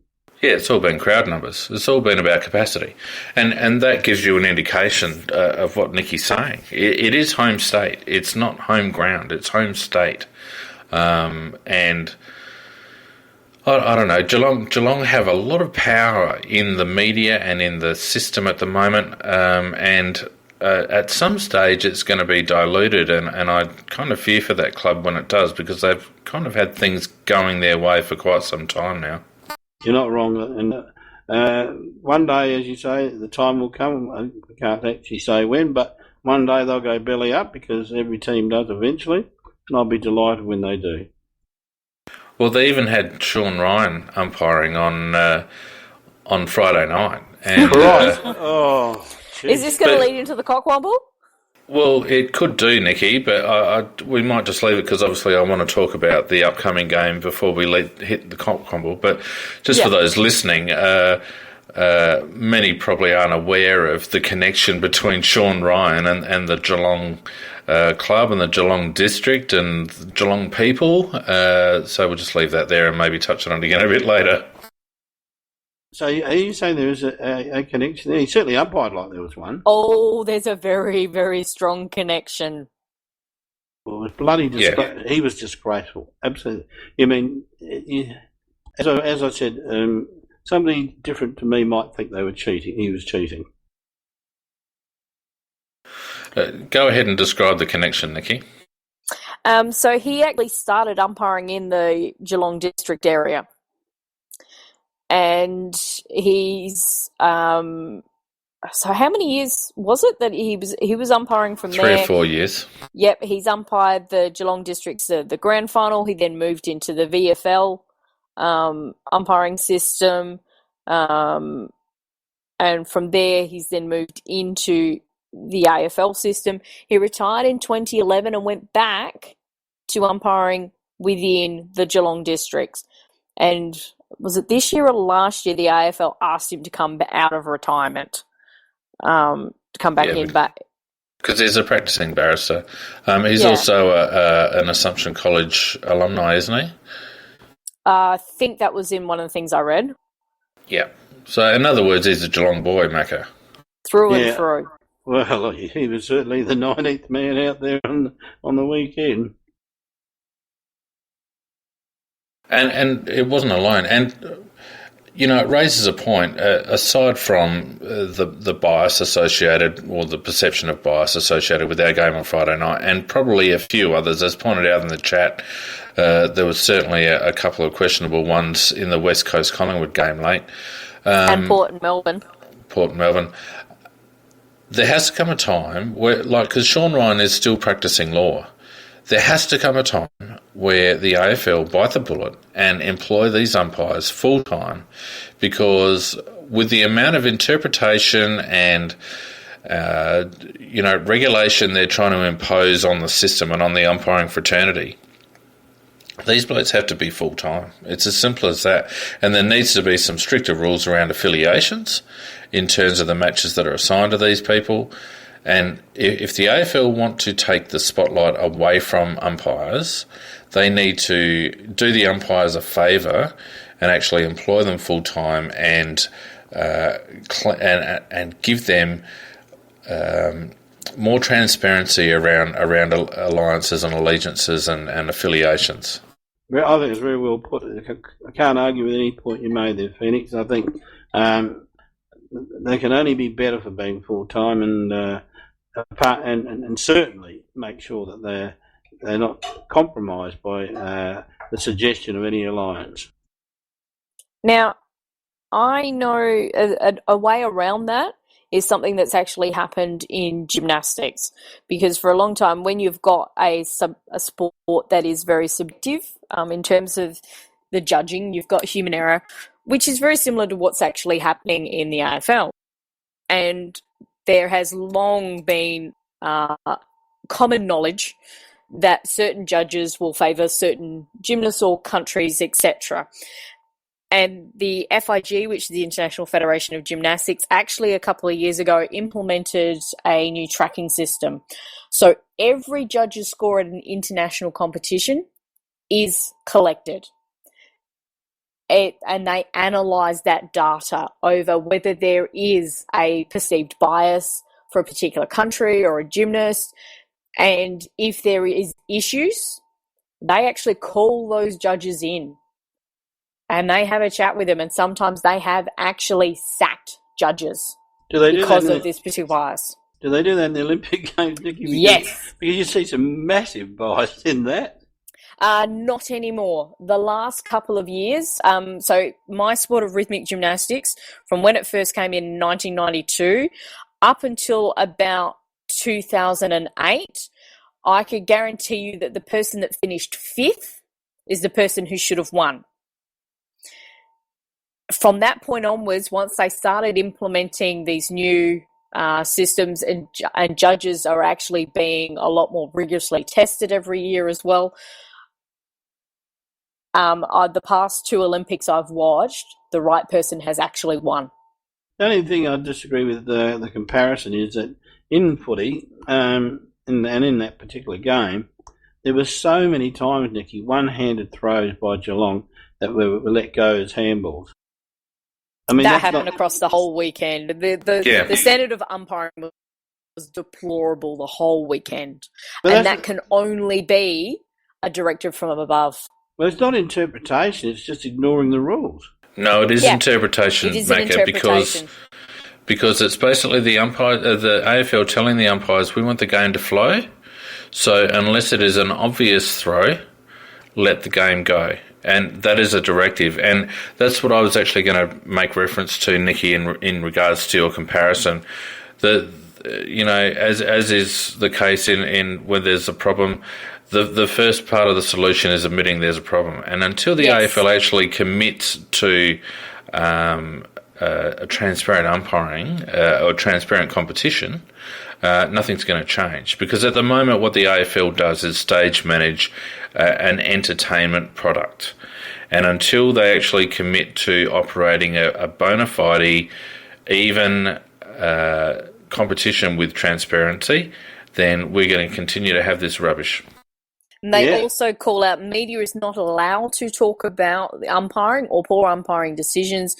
Yeah, it's all been crowd numbers. It's all been about capacity. And that gives you an indication of what Nicky's saying. It is home state. It's not home ground. It's home state. And I don't know, Geelong have a lot of power in the media and in the system at the moment, and at some stage it's going to be diluted, and I kind of fear for that club when it does, because they've kind of had things going their way for quite some time now. You're not wrong, and one day, as you say, the time will come. I can't actually say when, but one day they'll go belly up, because every team does eventually, and I'll be delighted when they do. Well, they even had Sean Ryan umpiring on Friday night. And, Is this going to lead into the Cockwomble? Well, it could do, Nicky, but we might just leave it, because obviously I want to talk about the upcoming game before we hit the Cockwomble. But just for those listening, many probably aren't aware of the connection between Sean Ryan and the Geelong club and the Geelong district and the Geelong people. So we'll just leave that there and maybe touch on it again a bit later. So are you saying there is a connection there? He certainly umpired like there was one. Oh, there's a very, very strong connection. Well, it was bloody disgraceful. Yeah. He was disgraceful, absolutely. I mean, as I said, somebody different to me might think they were cheating. He was cheating. Go ahead and describe the connection, Nicky. So he actually started umpiring in the Geelong district area. And he's so how many years was it that he was umpiring from 3 there? or 4 years. Yep, he's umpired the Geelong District's the grand final. He then moved into the VFL umpiring system, and from there he's then moved into the AFL system. He retired in 2011 and went back to umpiring within the Geelong Districts. And was it this year or last year the AFL asked him to come out of retirement? To come back in, but because he's a practicing barrister. He's also an Assumption College alumni, isn't he? I think that was in one of the things I read. Yeah. So, in other words, he's a Geelong boy, Macca. Through and through. Well, he was certainly the 19th man out there on the weekend. And it wasn't alone. And, it raises a point, aside from the bias associated, or the perception of bias associated with our game on Friday night, and probably a few others, as pointed out in the chat, there was certainly a couple of questionable ones in the West Coast Collingwood game late. And Port and Melbourne. There has to come a time where, because Sean Ryan is still practicing law, there has to come a time where the AFL bite the bullet and employ these umpires full-time, because with the amount of interpretation and, regulation they're trying to impose on the system and on the umpiring fraternity, these blokes have to be full-time. It's as simple as that. And there needs to be some stricter rules around affiliations in terms of the matches that are assigned to these people. And if the AFL want to take the spotlight away from umpires, they need to do the umpires a favour and actually employ them full-time and give them more transparency around alliances and allegiances and affiliations. Well, I think it's very well put. I can't argue with any point you made there, Phoenix. I think they can only be better for being full-time and certainly make sure that they're not compromised by the suggestion of any alliance. Now, I know a way around that is something that's actually happened in gymnastics, because for a long time, when you've got a sport that is very subjective in terms of the judging, you've got human error, which is very similar to what's actually happening in the AFL. And there has long been common knowledge that certain judges will favour certain gymnasts or countries, etc. And the FIG, which is the International Federation of Gymnastics, actually a couple of years ago implemented a new tracking system. So every judge's score at an international competition is collected. And they analyse that data over whether there is a perceived bias for a particular country or a gymnast. And if there is issues, they actually call those judges in and they have a chat with them. And sometimes they have actually sacked judges because of this particular bias. Do they do that in the Olympic Games, Nikki? Yes. Because you see some massive bias in that. Not anymore. The last couple of years, so my sport of rhythmic gymnastics, from when it first came in 1992 up until about 2008, I could guarantee you that the person that finished fifth is the person who should have won. From that point onwards, once they started implementing these new systems and judges are actually being a lot more rigorously tested every year as well, the past two Olympics I've watched, the right person has actually won. The only thing I disagree with the comparison is that in footy, and in that particular game, there were so many times, Nicky, one-handed throws by Geelong that were let go as handballs. I mean, that happened across the whole weekend. The standard of umpiring was deplorable the whole weekend, and that can only be a directive from above. Well, it's not interpretation; it's just ignoring the rules. No, it is interpretation, Macca, because it's basically the AFL telling the umpires, we want the game to flow. So unless it is an obvious throw, let the game go. And that is a directive. And that's what I was actually going to make reference to, Nikki, in regards to your comparison. As is the case in when there's a problem, the first part of the solution is admitting there's a problem. And until the AFL actually commits to a transparent umpiring or transparent competition, nothing's going to change. Because at the moment, what the AFL does is stage manage an entertainment product. And until they actually commit to operating a bona fide, even competition with transparency, then we're going to continue to have this rubbish. And they also call out media is not allowed to talk about the umpiring or poor umpiring decisions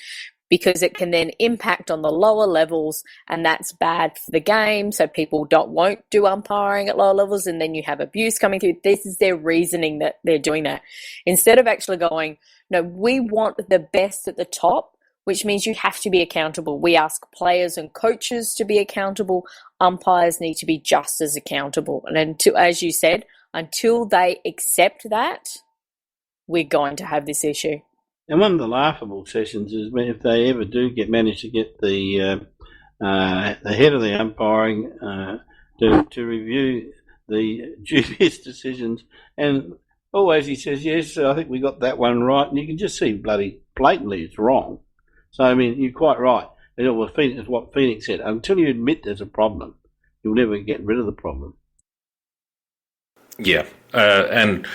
because it can then impact on the lower levels, and that's bad for the game. So people won't do umpiring at lower levels, and then you have abuse coming through. This is their reasoning that they're doing that. Instead of actually going, no, we want the best at the top, which means you have to be accountable. We ask players and coaches to be accountable. Umpires need to be just as accountable. And until, as you said, until they accept that, we're going to have this issue. And one of the laughable sessions is if they ever do manage to get the head of the umpiring to review the dubious decisions, and always he says, yes, I think we got that one right, and you can just see bloody blatantly it's wrong. So, I mean, you're quite right. It's what Phoenix said. Until you admit there's a problem, you'll never get rid of the problem. Yeah, and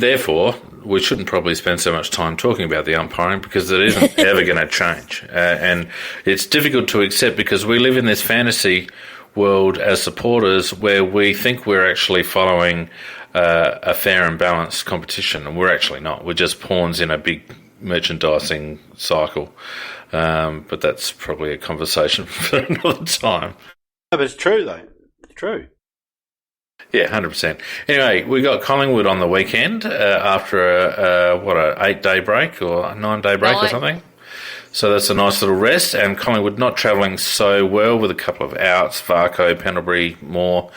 therefore we shouldn't probably spend so much time talking about the umpiring because it isn't ever going to change. And it's difficult to accept because we live in this fantasy world as supporters where we think we're actually following a fair and balanced competition, and we're actually not. We're just pawns in a big merchandising cycle. But that's probably a conversation for another time. No, but it's true, though. It's true. Yeah, 100%. Anyway, we got Collingwood on the weekend after an 8-day break or a 9-day break or something. So that's a nice little rest. And Collingwood not travelling so well with a couple of outs, Varco, Pendlebury, Moore.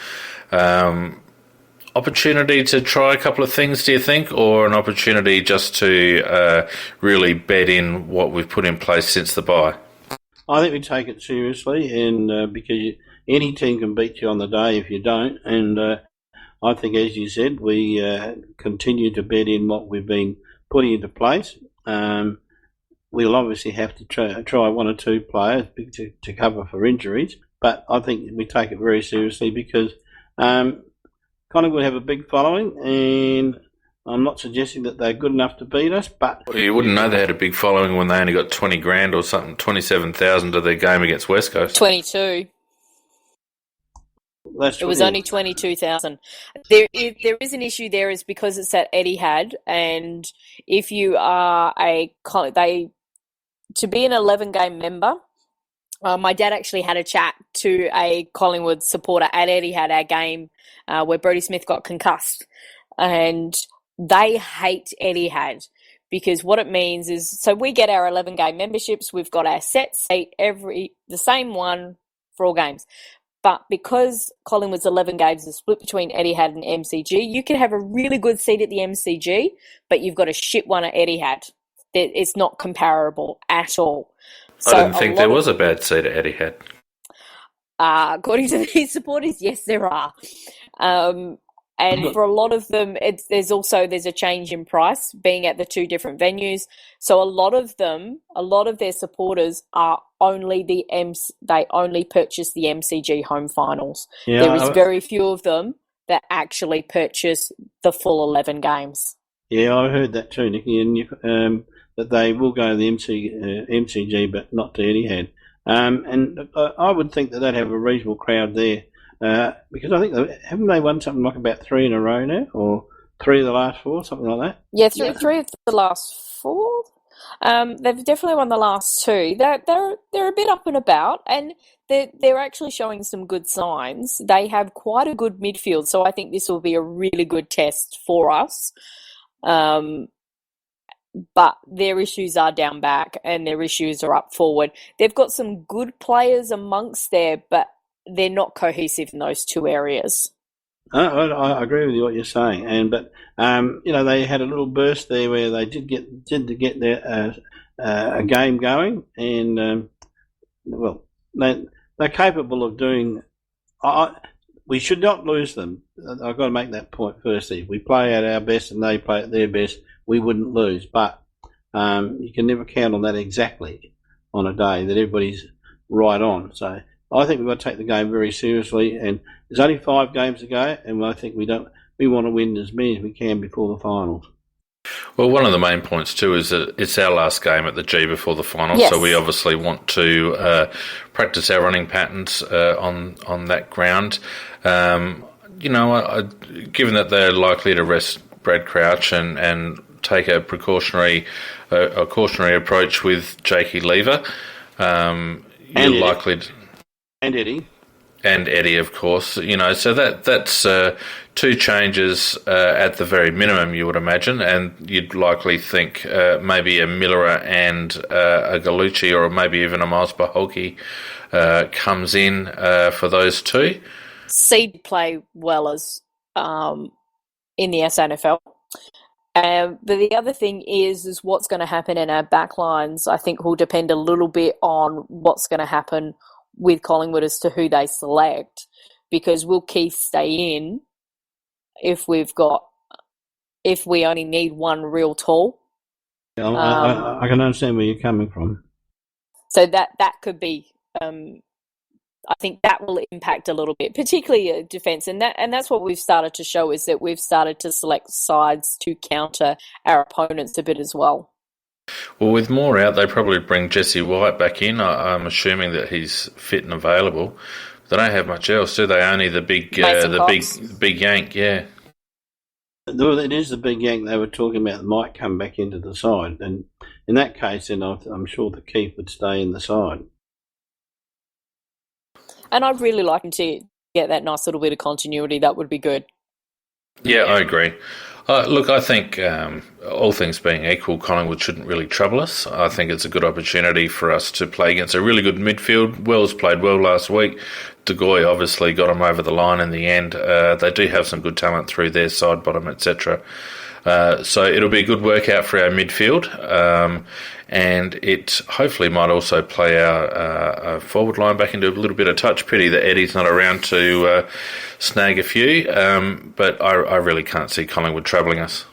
Opportunity to try a couple of things, do you think, or an opportunity just to really bed in what we've put in place since the bye? I think we take it seriously, and because any team can beat you on the day if you don't. And I think, as you said, we continue to bed in what we've been putting into place. We'll obviously have to try one or two players to cover for injuries, but I think we take it very seriously because Collingwood have a big following, and I'm not suggesting that they're good enough to beat us, but... Well, you wouldn't know they had a big following when they only got 20 grand or something, 27,000 to their game against West Coast. 22. It was only 22,000. There is an issue there is because it's at Etihad, and if you are to be an 11-game member, my dad actually had a chat to a Collingwood supporter at Etihad, our game where Brodie Smith got concussed, and they hate Etihad because what it means is, so we get our 11-game memberships, we've got our set seat, the same one for all games. But because Collingwood's 11 games are split between Etihad and MCG, you can have a really good seat at the MCG, but you've got a shit one at Etihad. It's not comparable at all. So I didn't think there was a bad seat at Etihad. According to these supporters, yes, there are. And for a lot of them, there's a change in price being at the two different venues. So a lot of their supporters are they only purchase the MCG home finals. Yeah, there is very few of them that actually purchase the full 11 games. Yeah, I heard that too, Nikki, and that they will go to the MCG, but not to Etihad. And I would think that they'd have a reasonable crowd there. Because I think haven't they won something like about 3 in a row now, or 3 of the last 4, something like that? Yeah, three of the last 4. They've definitely won the last 2. They're a bit up and about, and they're actually showing some good signs. They have quite a good midfield, so I think this will be a really good test for us. But their issues are down back, and their issues are up forward. They've got some good players amongst there, but they're not cohesive in those two areas. I agree with you what you're saying, but they had a little burst there where they did get their a game going, and well, they're capable of doing. We should not lose them. I've got to make that point firstly. If we play at our best and they play at their best, we wouldn't lose. But you can never count on that exactly on a day that everybody's right on. So I think we've got to take the game very seriously. And there's only 5 games to go, and I think we want to win as many as we can before the finals. Well, one of the main points too is that it's our last game at the G before the final, Yes. so we obviously want to practice our running patterns on that ground. Given that they're likely to rest Brad Crouch and take a cautionary approach with Jakey Lever, you're likely to, and Eddie. And Eddie, of course, so that's 2 changes at the very minimum, you would imagine, and you'd likely think maybe a Miller and a Gallucci or maybe even a Miles Baholke comes in for those 2. Seed play well as in the SNFL. But the other thing is what's going to happen in our backlines, I think, will depend a little bit on what's going to happen with Collingwood as to who they select, because will Keith stay in if we only need one real tall? I can understand where you're coming from. So that could be, I think that will impact a little bit, particularly defence, and that's what we've started to show, is that we've started to select sides to counter our opponents a bit as well. Well, with more out, they probably bring Jesse White back in. I'm assuming that he's fit and available. They don't have much else, do they? Only the big yank, yeah. It is the big yank they were talking about that might come back into the side, and in that case, then I'm sure the Keith would stay in the side. And I'd really like him to get that nice little bit of continuity. That would be good. Yeah, I agree. Look, I think all things being equal, Collingwood shouldn't really trouble us. I think it's a good opportunity for us to play against a really good midfield. Wells played well last week. De Goey obviously got him over the line in the end. They do have some good talent through their side, bottom, etc. So it'll be a good workout for our midfield, and it hopefully might also play our forward line back into a little bit of touch. Pity that Eddie's not around to snag a few, but I really can't see Collingwood troubling us.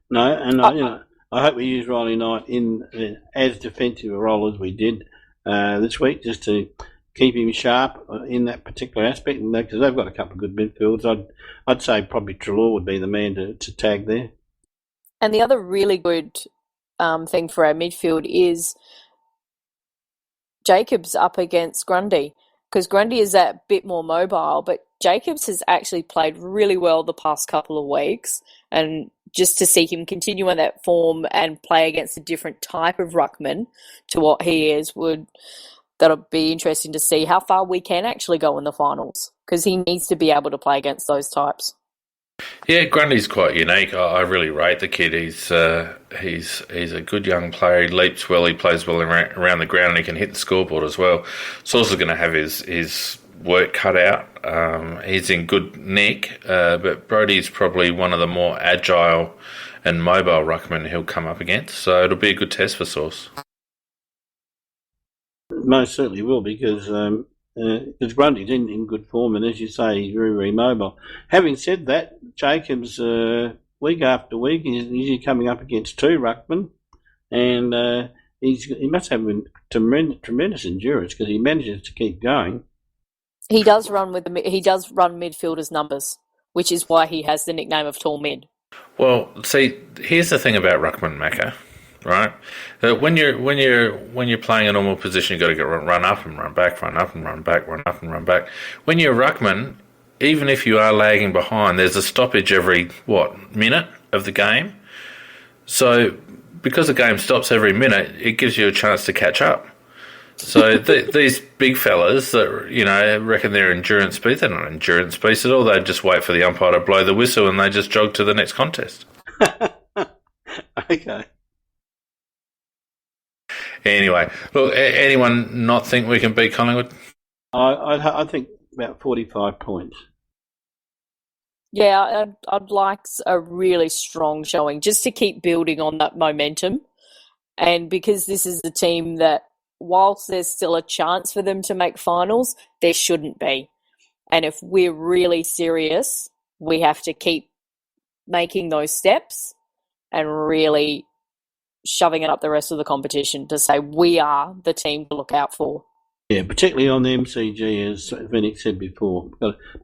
No, and I hope we use Riley Knight in as defensive a role as we did this week, just to keep him sharp in that particular aspect, because they've got a couple of good midfields. I'd say probably Treloar would be the man to tag there. And the other really good thing for our midfield is Jacobs up against Grundy, because Grundy is that bit more mobile, but Jacobs has actually played really well the past couple of weeks, and just to see him continue on that form and play against a different type of ruckman to what he is, that'll be interesting to see how far we can actually go in the finals, because he needs to be able to play against those types. Yeah, Grundy's quite unique. I really rate the kid. He's a good young player. He leaps well. He plays well around the ground, and he can hit the scoreboard as well. So also going to have his work cut out. He's in good nick, but Brodie's probably one of the more agile and mobile ruckmen he'll come up against. So it'll be a good test for Sauce. Most certainly will, because Grundy's in good form, and as you say, he's very, very mobile. Having said that, Jacobs, week after week, he's usually coming up against 2 ruckmen, and he must have tremendous endurance, because he manages to keep going. He does run midfielders' numbers, which is why he has the nickname of Tall Mid. Well, see, here's the thing about ruckman, Macca. Right, when you're playing a normal position, you've got to run up and run back, run up and run back, run up and run back. When you're a ruckman, even if you are lagging behind, there's a stoppage every minute of the game. So because the game stops every minute, it gives you a chance to catch up. So these big fellas that reckon they're endurance beasts, they're not endurance beasts at all. They just wait for the umpire to blow the whistle and they just jog to the next contest. Okay. Anyway, look, anyone not think we can beat Collingwood? I think about 45 points. Yeah, I'd like a really strong showing just to keep building on that momentum. And because this is the team that, whilst there's still a chance for them to make finals, there shouldn't be. And if we're really serious, we have to keep making those steps and really shoving it up the rest of the competition to say we are the team to look out for. Yeah, particularly on the MCG, as Vinnick said before.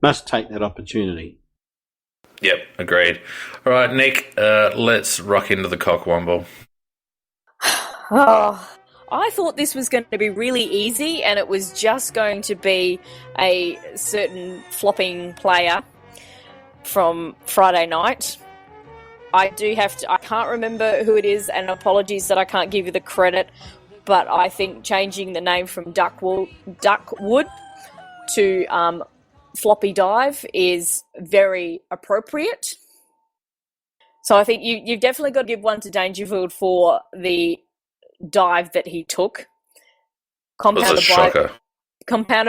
Must take that opportunity. Yep, agreed. All right, Nick, let's rock into the Cockwomble. Oh, I thought this was going to be really easy and it was just going to be a certain flopping player from Friday night. I can't remember who it is, and apologies that I can't give you the credit, but I think changing the name from Duckwood to Floppy Dive is very appropriate. So I think you've definitely got to give one to Dangerfield for the dive that he took. Compounded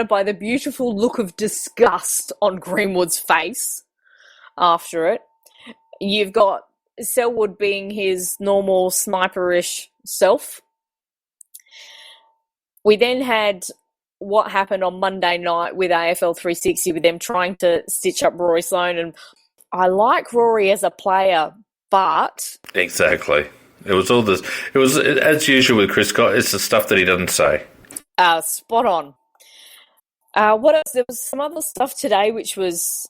by the beautiful look of disgust on Greenwood's face after it. You've got Selwood being his normal sniperish self. We then had what happened on Monday night with AFL 360 with them trying to stitch up Rory Sloane, and I like Rory as a player, but... Exactly. It was all this. It was, as usual with Chris Scott, it's the stuff that he doesn't say. Spot on. What else? There was some other stuff today which was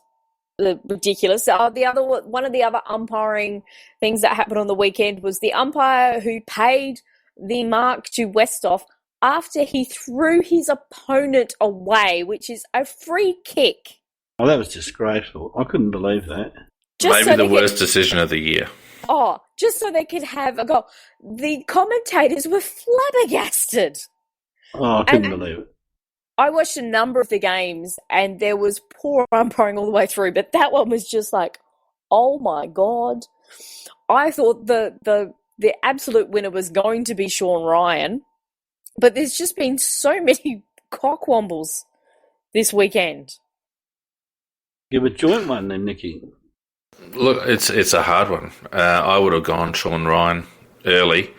ridiculous. One of the other umpiring things that happened on the weekend was the umpire who paid the mark to Westhoff after he threw his opponent away, which is a free kick. Oh, that was disgraceful. I couldn't believe that. Maybe the worst decision of the year. Oh, just so they could have a goal. The commentators were flabbergasted. Oh, I couldn't believe it. I watched a number of the games and there was poor umpiring all the way through, but that one was just like, oh my God. I thought the absolute winner was going to be Sean Ryan, but there's just been so many cockwombles this weekend. Give a joint one then, Nicky. Look, it's a hard one. I would have gone Sean Ryan early.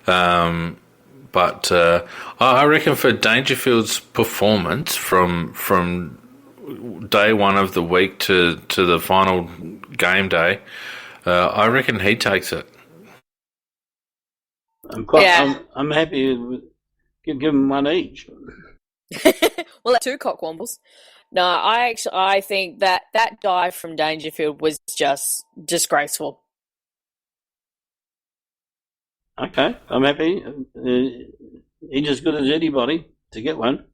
But I reckon for Dangerfield's performance from day one of the week to the final game day, I reckon he takes it. I'm happy with give them one each. Well, two cockwombles. No, I think that dive from Dangerfield was just disgraceful. Okay, I'm happy. He's as good as anybody to get one.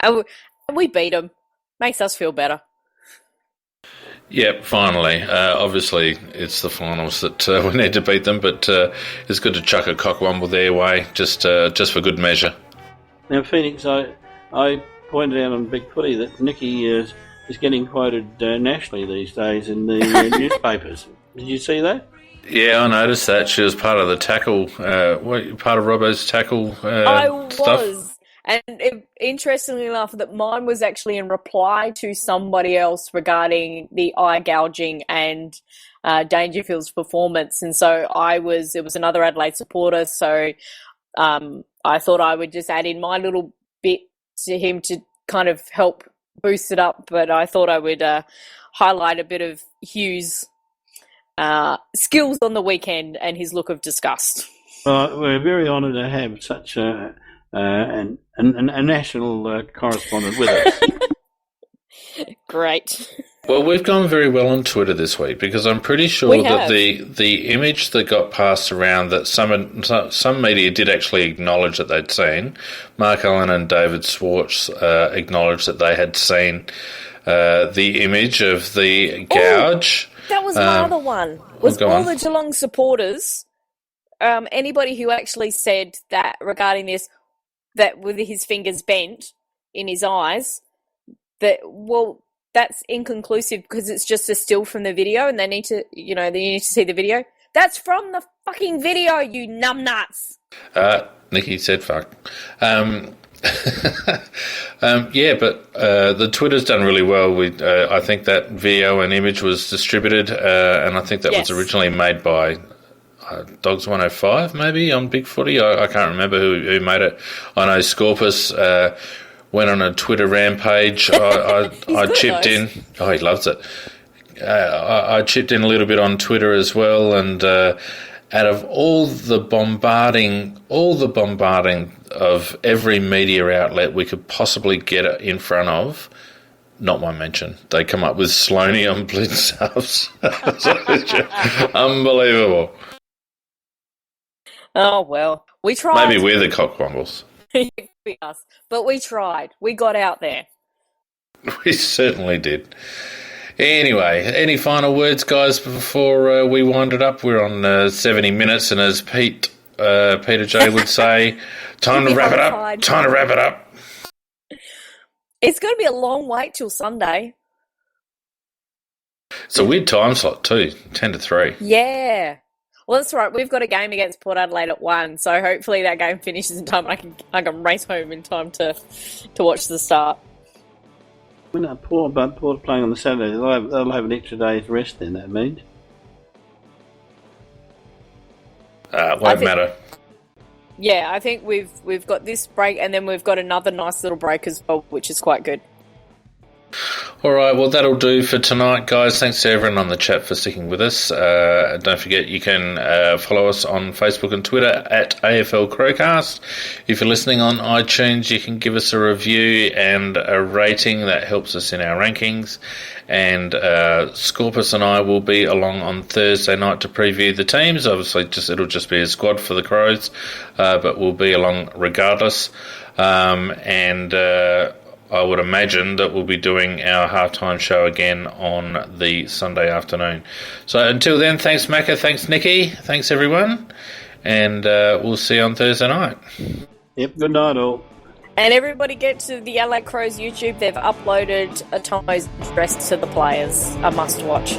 And we beat him. Makes us feel better. Yep, finally. Obviously, it's the finals that we need to beat them, but it's good to chuck a cockwomble their way, just for good measure. Now, Phoenix, I pointed out on Big Footy that Nicky is getting quoted nationally these days in the newspapers. Did you see that? Yeah, I noticed that. She was part of the tackle, part of Robbo's tackle stuff. I was. And interestingly enough, that mine was actually in reply to somebody else regarding the eye gouging and Dangerfield's performance. And so it was another Adelaide supporter, so I thought I would just add in my little bit to him to kind of help boost it up. But I thought I would highlight a bit of Hugh's skills on the weekend and his look of disgust. We're very honoured to have such a national correspondent with us. Great. Well, we've gone very well on Twitter this week because I'm pretty sure that the image that got passed around that some media did actually acknowledge that they'd seen. Mark Allen and David Swartz acknowledged that they had seen the image of the gouge. That was my other one. Was all the Geelong supporters, anybody who actually said that regarding this, that with his fingers bent in his eyes, that's inconclusive because it's just a still from the video and they need to see the video. That's from the fucking video, you numbnuts. Nikki said fuck. Yeah, but the Twitter's done really well. I think that video and image was distributed, and I think that was originally made by Dogs 105, maybe, on Big Footy. I can't remember who made it. I know Scorpus went on a Twitter rampage. I chipped in. Oh, he loves it. I chipped in a little bit on Twitter as well, and out of all the bombarding of every media outlet we could possibly get in front of, not one mention. They come up with Sloaney on blitz subs. Unbelievable. Oh, well, we tried. Maybe we're the Cockwombles. Be us. But we tried. We got out there. We certainly did. Anyway, any final words, guys, before we wind it up? We're on 70 minutes, and as Peter J would say, time to wrap it up. Time to wrap it up. It's going to be a long wait till Sunday. It's a weird time slot too, 10 to 3. Yeah. Well, that's right. We've got a game against Port Adelaide at 1, so hopefully that game finishes in time. I can race home in time to watch the start. When Port playing on the Saturday, they'll have an extra day's rest then, that means. Won't matter. Yeah, I think we've got this break, and then we've got another nice little break as well, which is quite good. All right, well, that'll do for tonight, guys. Thanks to everyone on the chat for sticking with us. Don't forget you can follow us on Facebook and Twitter at AFL Crowcast. If you're listening on iTunes, you can give us a review and a rating. That helps us in our rankings. And Scorpus and I will be along on Thursday night to preview the teams. Obviously, it'll just be a squad for the Crows, but we'll be along regardless. I would imagine that we'll be doing our halftime show again on the Sunday afternoon. So until then, thanks Macca, thanks Nikki, thanks everyone, and we'll see you on Thursday night. Yep, good night all. And everybody get to the LA Crows YouTube. They've uploaded a Thommo's dress to the players. A must watch.